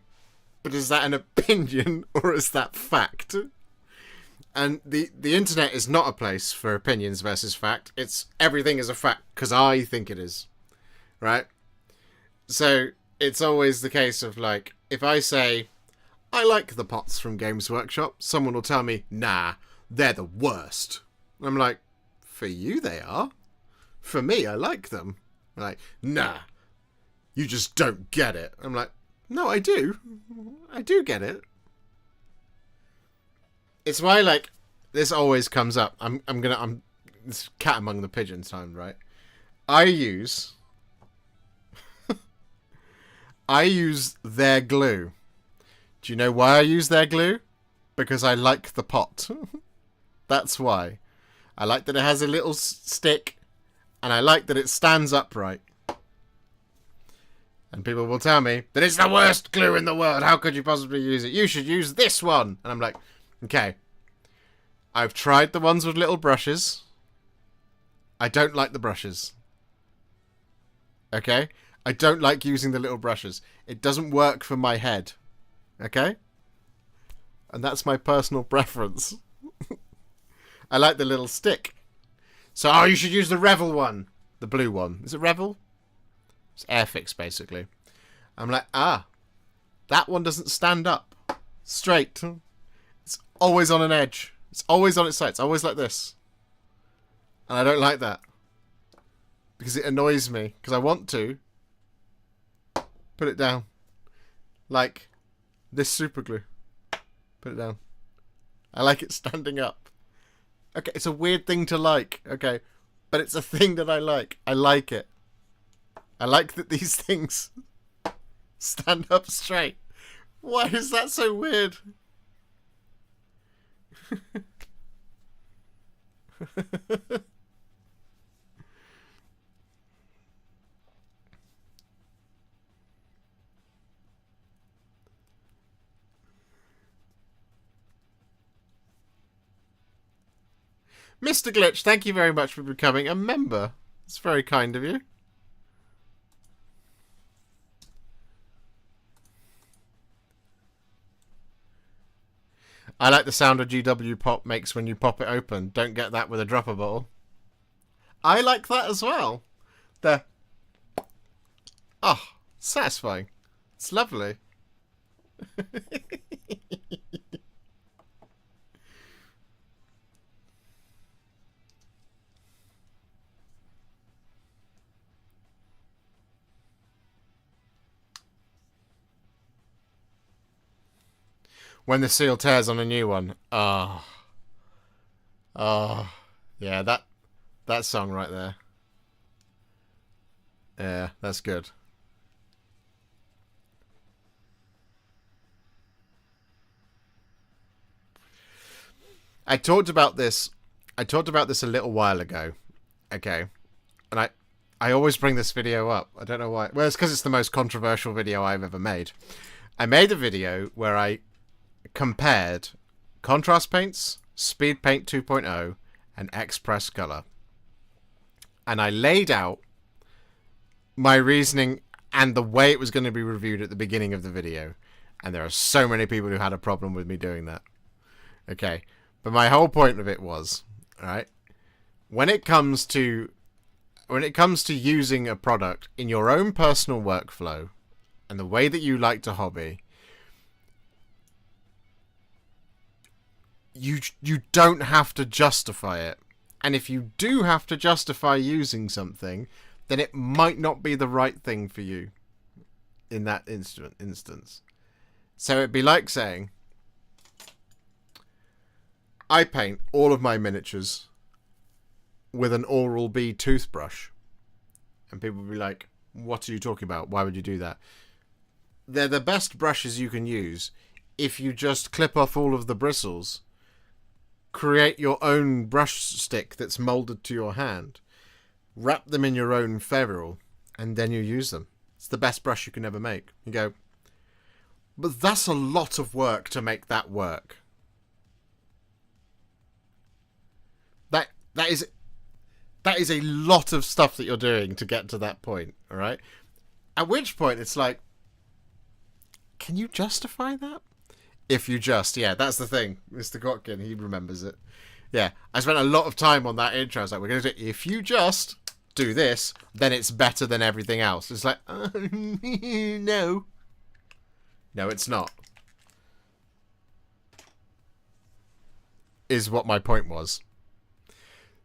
but is that an opinion or is that fact? And the internet is not a place for opinions versus fact. It's everything is a fact because I think it is, right? So it's always the case of, like, if I say, I like the pots from Games Workshop, someone will tell me, nah, they're the worst. And I'm like, for you they are. For me, I like them. I'm like, nah, you just don't get it. I'm like, no, I do. I do get it. It's why, like, this always comes up. I'm it's cat among the pigeons time, right? I use I use their glue. Do you know why I use their glue? Because I like the pot. That's why. I like that it has a little stick, and I like that it stands upright. And people will tell me that it's the worst glue in the world. How could you possibly use it? You should use this one. And I'm like, okay. I've tried the ones with little brushes. I don't like the brushes. Okay? I don't like using the little brushes. It doesn't work for my head. Okay? And that's my personal preference. I like the little stick. So, oh, you should use the Revel one. The blue one. Is it Revel? It's Airfix, basically. I'm like, that one doesn't stand up straight. It's always on an edge. It's always on its side. It's always like this. And I don't like that. Because it annoys me. Because I want to put it down. Like this super glue. Put it down. I like it standing up. Okay, it's a weird thing to like. Okay, but it's a thing that I like. I like it. I like that these things stand up straight. Why is that so weird? Mr. Glitch, thank you very much for becoming a member. It's very kind of you. I like the sound a GW pop makes when you pop it open. Don't get that with a dropper bottle. I like that as well. The... Oh, satisfying. It's lovely. When the seal tears on a new one. Oh. Oh. Yeah, that song right there. Yeah, that's good. I talked about this a little while ago. Okay. And I always bring this video up. I don't know why. Well, it's because it's the most controversial video I've ever made. I made a video where I compared contrast paints, speed paint 2.0, and Express color. And I laid out my reasoning and the way it was going to be reviewed at the beginning of the video. And there are so many people who had a problem with me doing that. Okay. But my whole point of it was, alright, when it comes to using a product in your own personal workflow and the way that you like to hobby, you don't have to justify it. And if you do have to justify using something, then it might not be the right thing for you in that instance. So it'd be like saying, I paint all of my miniatures with an Oral-B toothbrush. And people will be like, what are you talking about? Why would you do that? They're the best brushes you can use if you just clip off all of the bristles, create your own brush stick that's molded to your hand, wrap them in your own ferrule, and then you use them. It's the best brush you can ever make. You go, but that's a lot of work to make that work. That is a lot of stuff that you're doing to get to that point, all right? At which point it's like, can you justify that? If you just, yeah, that's the thing. Mr. Kotkin, he remembers it. Yeah, I spent a lot of time on that intro. I was like, we're going to do, if you just do this, then it's better than everything else. It's like, no. No, it's not. Is what my point was.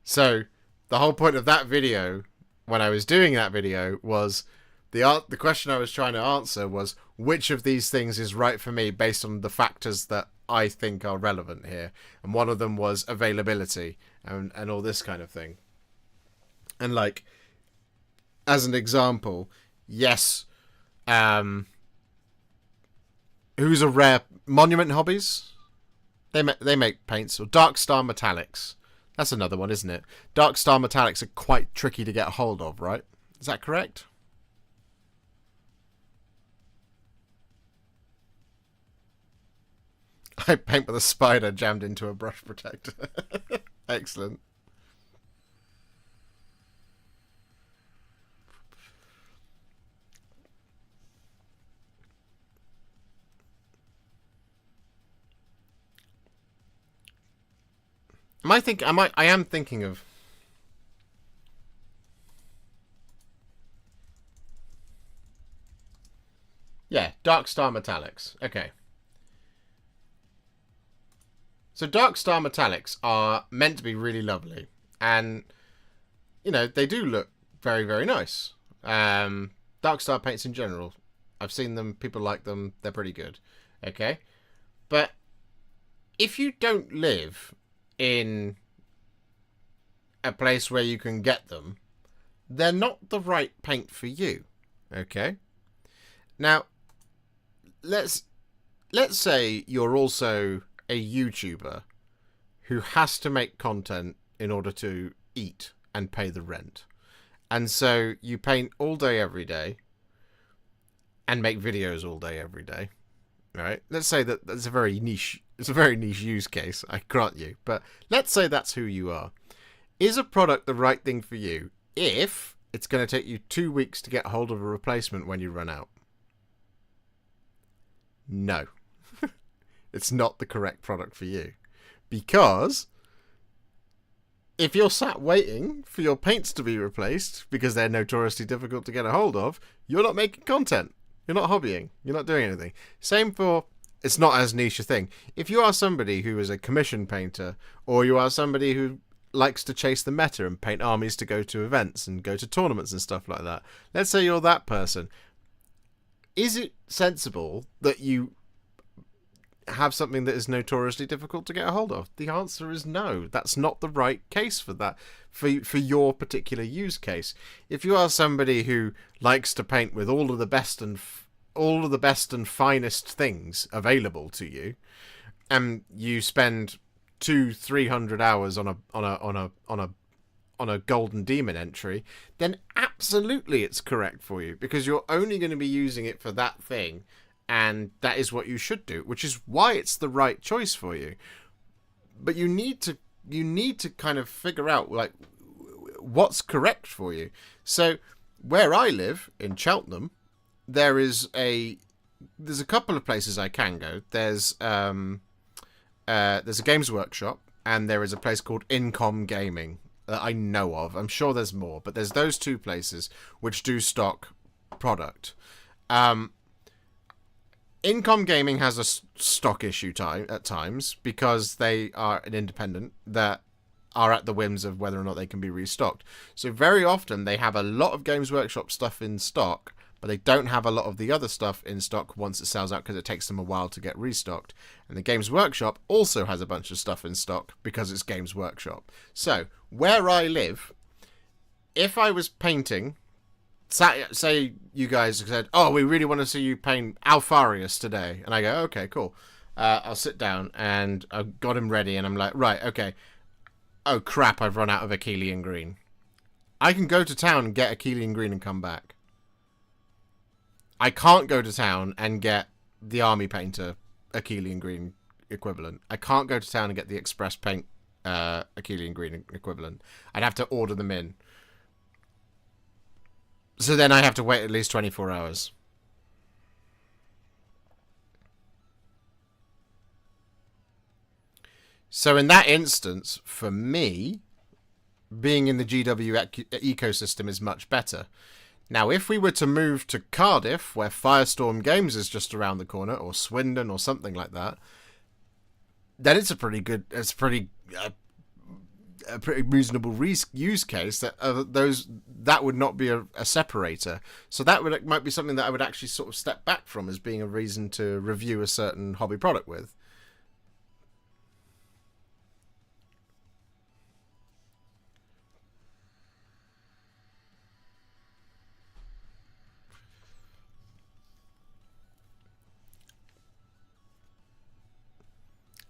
So, the whole point of that video, when I was doing that video, was the question I was trying to answer was, which of these things is right for me based on the factors that I think are relevant here? And one of them was availability and all this kind of thing. And like, as an example, yes, who's a rare Monument Hobbies. They make paints. Or Dark Star Metallics. That's another one, isn't it? Dark Star Metallics are quite tricky to get a hold of, right? Is that correct? I paint with a spider jammed into a brush protector. Excellent. I am thinking of... Yeah, Dark Star Metallics. Okay. So Dark Star Metallics are meant to be really lovely. And, you know, they do look very, very nice. Dark Star paints in general. I've seen them. People like them. They're pretty good. Okay. But if you don't live in a place where you can get them, they're not the right paint for you. Okay. Now, let's say you're also a YouTuber who has to make content in order to eat and pay the rent. And so you paint all day, every day, and make videos all day, every day. Right? Let's say that that's a very niche use case, I grant you. But let's say that's who you are. Is a product the right thing for you if it's going to take you 2 weeks to get hold of a replacement when you run out? No. It's not the correct product for you. Because if you're sat waiting for your paints to be replaced because they're notoriously difficult to get a hold of, you're not making content. You're not hobbying. You're not doing anything. Same for... It's not as niche a thing. If you are somebody who is a commission painter, or you are somebody who likes to chase the meta and paint armies to go to events and go to tournaments and stuff like that, let's say you're that person, is it sensible that you have something that is notoriously difficult to get a hold of? The answer is no. That's not the right case for that, for your particular use case. If you are somebody who likes to paint with all of the best and finest things available to you, and you spend 200-300 hours on a golden demon entry, then absolutely it's correct for you, because you're only going to be using it for that thing. And that is what you should do, which is why it's the right choice for you. But you need to kind of figure out, like, what's correct for you. So where I live in Cheltenham, there's a couple of places I can go. There's a Games Workshop, and there is a place called Incom Gaming that I know of. I'm sure there's more, but there's those two places which do stock product. Incom Gaming has a stock issue at times because they are an independent that are at the whims of whether or not they can be restocked. So very often they have a lot of Games Workshop stuff in stock, but they don't have a lot of the other stuff in stock once it sells out because it takes them a while to get restocked. And the Games Workshop also has a bunch of stuff in stock because it's Games Workshop. So where I live, if I was painting... Say you guys said, oh, we really want to see you paint Alfarius today. And I go, okay, cool. I'll sit down, and I've got him ready, and I'm like, right, okay. Oh, crap, I've run out of Achillean Green. I can go to town and get Achillean Green and come back. I can't go to town and get the Army Painter Achillean Green equivalent. I can't go to town and get the Express Paint Achillean Green equivalent. I'd have to order them in. So then I have to wait at least 24 hours. So in that instance, for me, being in the GW ecosystem is much better. Now, if we were to move to Cardiff, where Firestorm Games is just around the corner, or Swindon, or something like that, then it's a pretty reasonable use case that would not be a separator. So that might be something that I would actually sort of step back from as being a reason to review a certain hobby product with.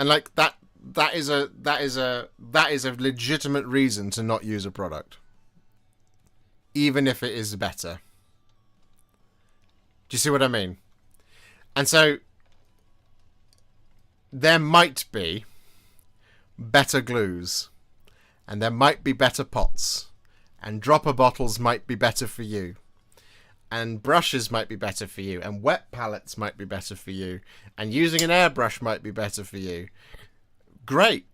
And like that is a legitimate reason to not use a product, even if it is better. Do you see what I mean? And so there might be better glues, and there might be better pots, and dropper bottles might be better for you, and brushes might be better for you, and wet palettes might be better for you, and using an airbrush might be better for you. Great.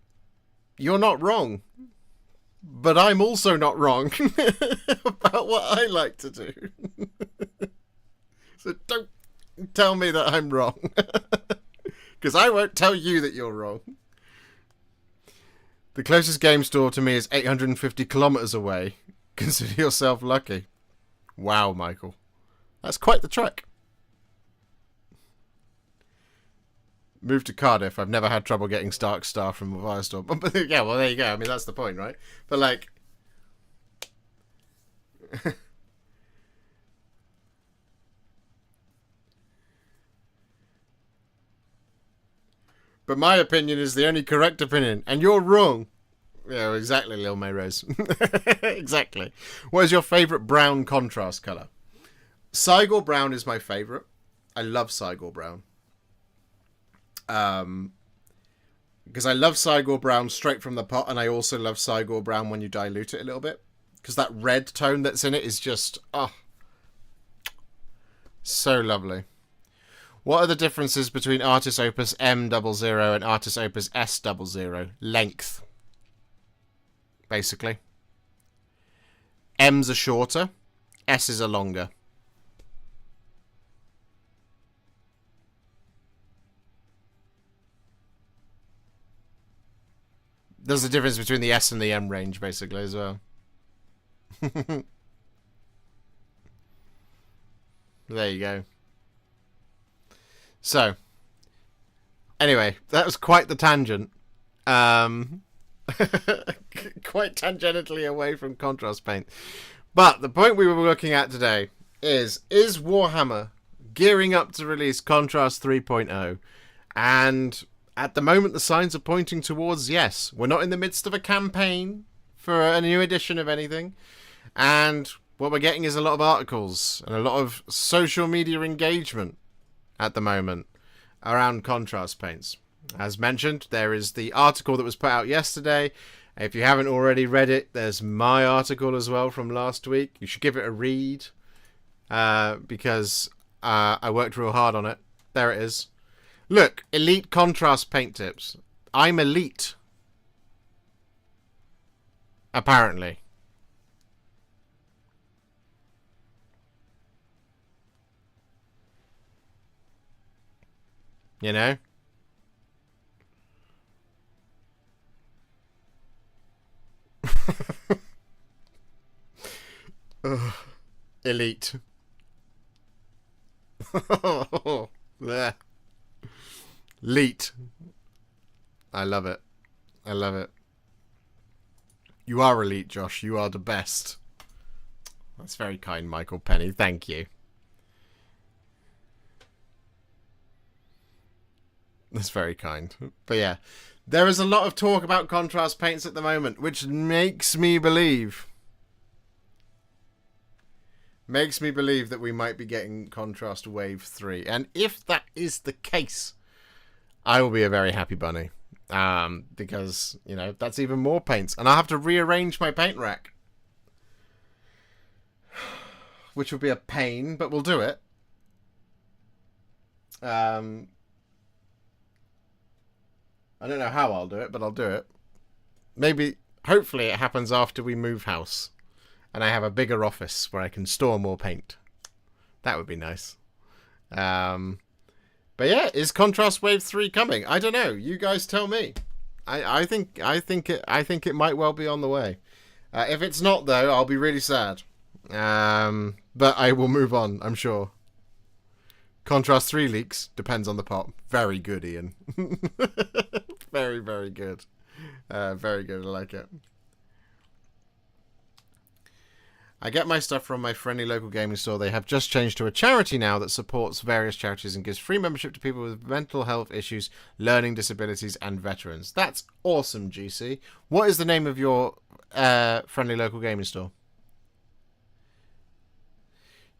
You're not wrong. But I'm also not wrong about what I like to do. So don't tell me that I'm wrong. Because I won't tell you that you're wrong. The closest game store to me is 850 kilometers away. Consider yourself lucky. Wow, Michael. That's quite the trek. Moved to Cardiff. I've never had trouble getting Stark Star from a Firestore. But yeah, well, there you go. I mean, that's the point, right? But like... But my opinion is the only correct opinion, and you're wrong. Yeah, exactly, Lil May Rose. Exactly. What is your favourite brown contrast colour? Cygor brown is my favourite. I love Cygor brown. Because I love Cygor brown straight from the pot, and I also love Cygor brown when you dilute it a little bit. Because that red tone that's in it is just, oh, so lovely. What are the differences between Artis Opus M00 and Artis Opus S00? Length, basically. M's are shorter, S's are longer. There's a difference between the S and the M range, basically, as well. There you go. So, anyway, that was quite the tangent. Quite tangentially away from contrast paint. But the point we were looking at today is Warhammer gearing up to release Contrast 3.0? And at the moment, the signs are pointing towards yes. We're not in the midst of a campaign for a new edition of anything. And what we're getting is a lot of articles and a lot of social media engagement at the moment around contrast paints. As mentioned, there is the article that was put out yesterday. If you haven't already read it, there's my article as well from last week. You should give it a read because I worked real hard on it. There it is. Look, elite contrast paint tips. I'm elite. Apparently. You know? Elite. There. Leet. I love it. I love it. You are elite, Josh. You are the best. That's very kind, Michael Penny. Thank you. That's very kind. But yeah, there is a lot of talk about contrast paints at the moment, which makes me believe that we might be getting Contrast Wave 3. And if that is the case, I will be a very happy bunny. Because, you know, that's even more paints. And I'll have to rearrange my paint rack. Which will be a pain, but we'll do it. I don't know how I'll do it, but I'll do it. Maybe, hopefully it happens after we move house. And I have a bigger office where I can store more paint. That would be nice. But yeah, is Contrast Wave 3 coming? I don't know. You guys tell me. I think it might well be on the way. If it's not, though, I'll be really sad. But I will move on, I'm sure. Contrast 3 leaks. Depends on the pot. Very good, Ian. Very, very good. Very good. I like it. I get my stuff from my friendly local gaming store. They have just changed to a charity now that supports various charities and gives free membership to people with mental health issues, learning disabilities, and veterans. That's awesome, GC. What is the name of your friendly local gaming store?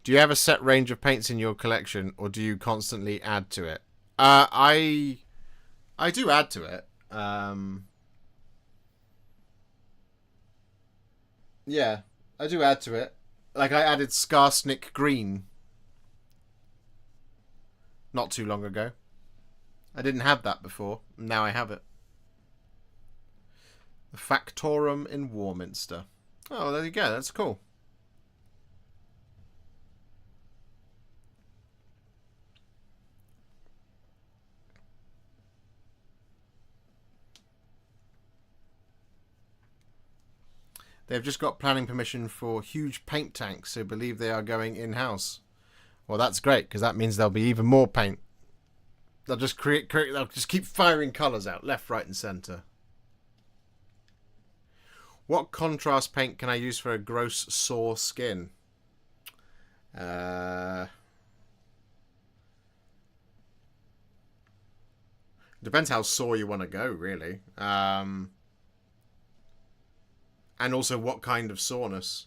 Do you have a set range of paints in your collection, or do you constantly add to it? I do add to it. Yeah, I do add to it. Like, I added Skarsnik Green not too long ago. I didn't have that before. Now I have it. The Factorum in Warminster. Oh, there you go. That's cool. They've just got planning permission for huge paint tanks, so believe they are going in-house. Well, that's great, because that means there'll be even more paint. They'll just they'll just keep firing colours out, left, right, and centre. What contrast paint can I use for a gross sore skin? Depends how sore you want to go, really. And also what kind of soreness.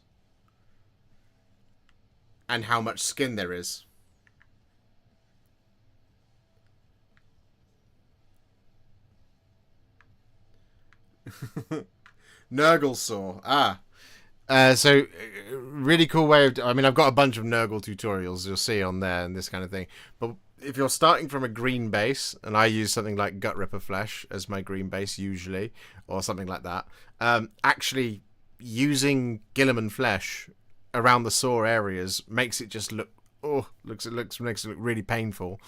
And how much skin there is. Nurgle sore. So, really cool way of... I mean, I've got a bunch of Nurgle tutorials you'll see on there and this kind of thing. But if you're starting from a green base, and I use something like Gut Ripper Flesh as my green base usually, or something like that, actually using Guilliman Flesh around the sore areas makes it just look... makes it look really painful.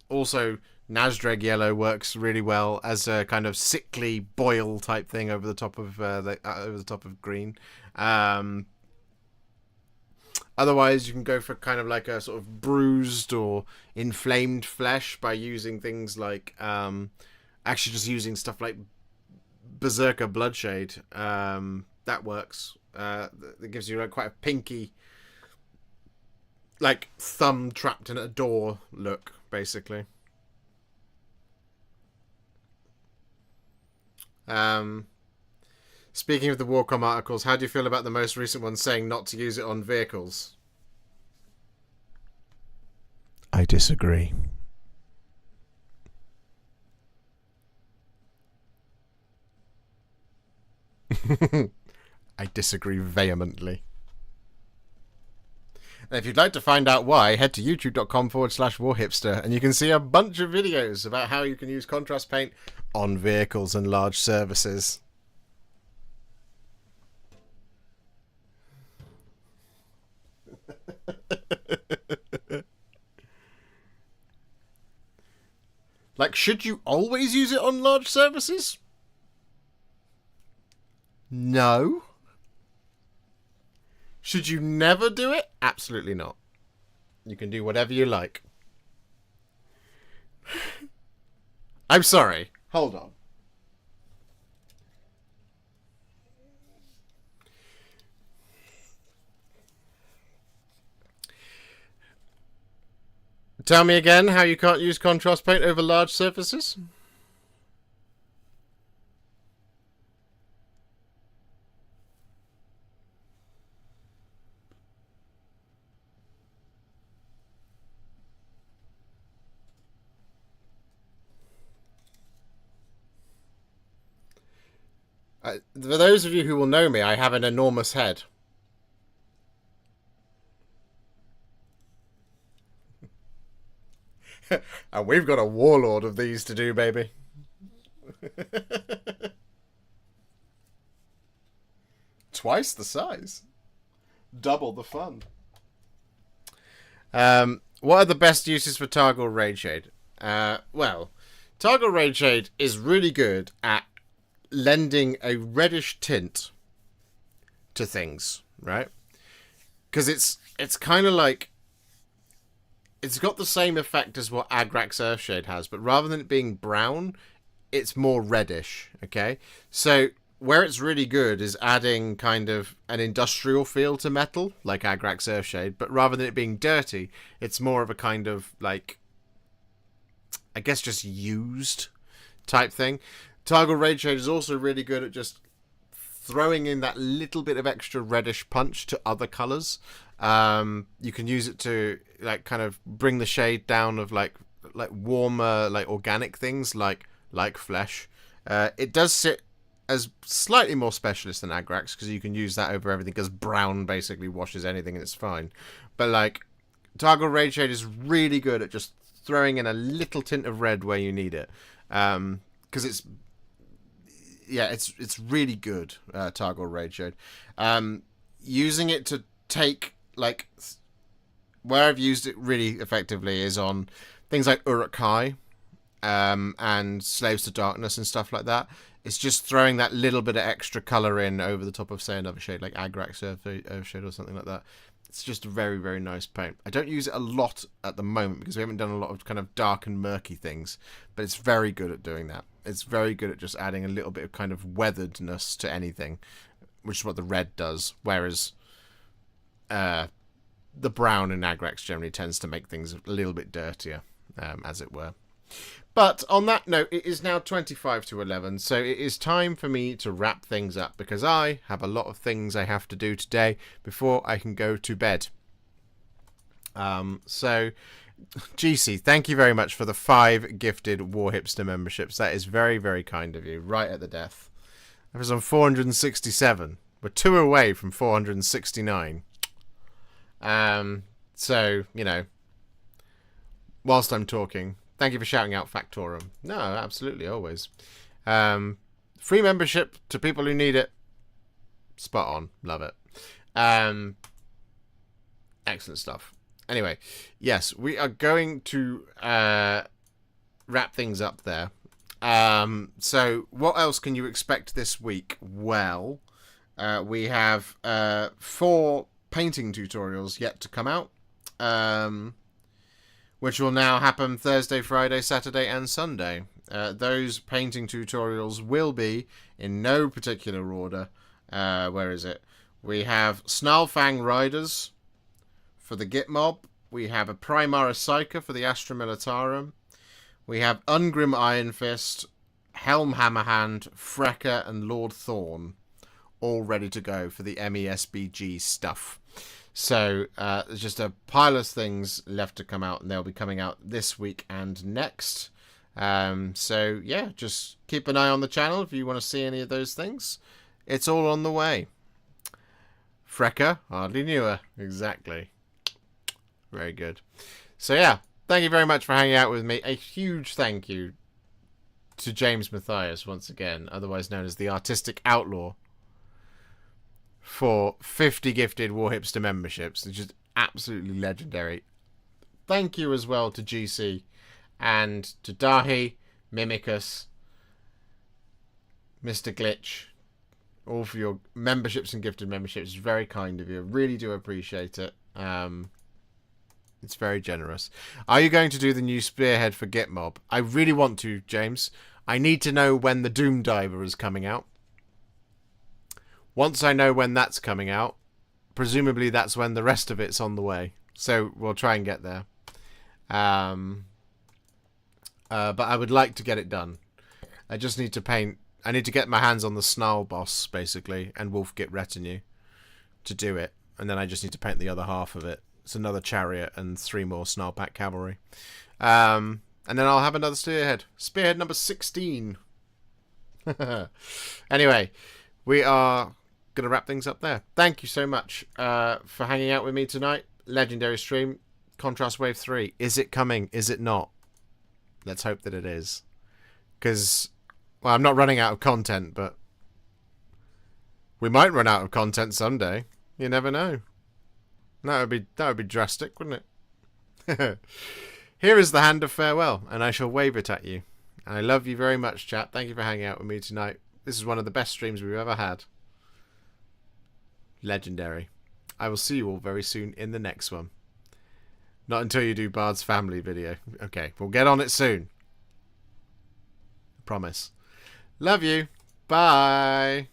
Also... Nazdreg yellow works really well as a kind of sickly boil type thing over the top of green. Otherwise, you can go for kind of like a sort of bruised or inflamed flesh by using things like actually just using stuff like Berserker Bloodshade. That works. That gives you like quite a pinky, like thumb trapped in a door look, basically. Speaking of the Warcom articles, how do you feel about the most recent one saying not to use it on vehicles? I disagree. I disagree vehemently. And if you'd like to find out why, head to youtube.com/Warhipster and you can see a bunch of videos about how you can use contrast paint on vehicles and large surfaces. Like, should you always use it on large surfaces? No. Should you never do it? Absolutely not. You can do whatever you like. I'm sorry. Hold on. Tell me again how you can't use contrast paint over large surfaces? For those of you who will know me, I have an enormous head. And we've got a warlord of these to do, baby. Twice the size. Double the fun. What are the best uses for Targal Rageshade? Well, Targal Rageshade is really good at lending a reddish tint to things, right? Because it's kind of like, it's got the same effect as what Agrax Earthshade has, but rather than it being brown, it's more reddish, okay? So where it's really good is adding kind of an industrial feel to metal, like Agrax Earthshade, but rather than it being dirty, it's more of a kind of, like, I guess just used type thing. Targal Rageshade is also really good at just throwing in that little bit of extra reddish punch to other colours. You can use it to, like, kind of bring the shade down of, like warmer, like, organic things, like flesh. It does sit as slightly more specialist than Agrax, because you can use that over everything, because brown basically washes anything and it's fine. But, like, Targal Rageshade is really good at just throwing in a little tint of red where you need it. Because it's really good, Targal Rageshade. Using it to take, like, where I've used it really effectively is on things like Uruk-hai, and Slaves to Darkness and stuff like that. It's just throwing that little bit of extra colour in over the top of, say, another shade like Agrax Earthshade or something like that. It's just a very, very nice paint. I don't use it a lot at the moment because we haven't done a lot of kind of dark and murky things, but it's very good at doing that. It's very good at just adding a little bit of kind of weatheredness to anything, which is what the red does, whereas the brown in Agrax generally tends to make things a little bit dirtier, as it were. But on that note, it is now 25 to 11, so it is time for me to wrap things up because I have a lot of things I have to do today before I can go to bed. So, GC, thank you very much for the 5 gifted Warhipster memberships. That is very, very kind of you, right at the death. I was on 467. We're 2 away from 469. So, you know, whilst I'm talking, thank you for shouting out Factorum. No, absolutely, always. Free membership to people who need it. Spot on. Love it. Excellent stuff. Anyway, yes, we are going to wrap things up there. So, what else can you expect this week? Well, we have 4 painting tutorials yet to come out. Which will now happen Thursday, Friday, Saturday, and Sunday. Those painting tutorials will be, in no particular order, where is it? We have Snarlfang Riders for the Git Mob. We have a Primara Psyker for the Astra Militarum. We have Ungrim Iron Fist, Helm Hammerhand, Frecker, and Lord Thorn, all ready to go for the MESBG stuff. So, there's just a pile of things left to come out, and they'll be coming out this week and next. So, yeah, just keep an eye on the channel if you want to see any of those things. It's all on the way. Frecker, hardly knew her. Exactly. Very good. So, yeah, thank you very much for hanging out with me. A huge thank you to James Matthias, once again, otherwise known as the Artistic Outlaw, for 50 gifted Warhipster memberships. It's just absolutely legendary. Thank you as well to GC and to Dahi, Mimicus, Mr. Glitch, all for your memberships and gifted memberships. It's very kind of you. I really do appreciate it. It's very generous. Are you going to do the new Spearhead for Gitmob? I really want to, James. I need to know when the Doom Diver is coming out. Once I know when that's coming out, presumably that's when the rest of it's on the way. So we'll try and get there. But I would like to get it done. I just need to paint. I need to get my hands on the Snarl boss, basically, and Wolfgit Retinue to do it. And then I just need to paint the other half of it. It's another Chariot and 3 more Snarl Pack Cavalry. And then I'll have another Spearhead. Spearhead number 16. Anyway, we are going to wrap things up there. Thank you so much for hanging out with me tonight. Legendary stream. Contrast Wave 3. Is it coming? Is it not? Let's hope that it is. Because, well, I'm not running out of content, but we might run out of content someday. You never know. That would be drastic, wouldn't it? Here is the hand of farewell, and I shall wave it at you. And I love you very much, chat. Thank you for hanging out with me tonight. This is one of the best streams we've ever had. Legendary. I will see you all very soon in the next one. Not until you do Bard's family video. Okay, we'll get on it soon. I promise. Love you. Bye.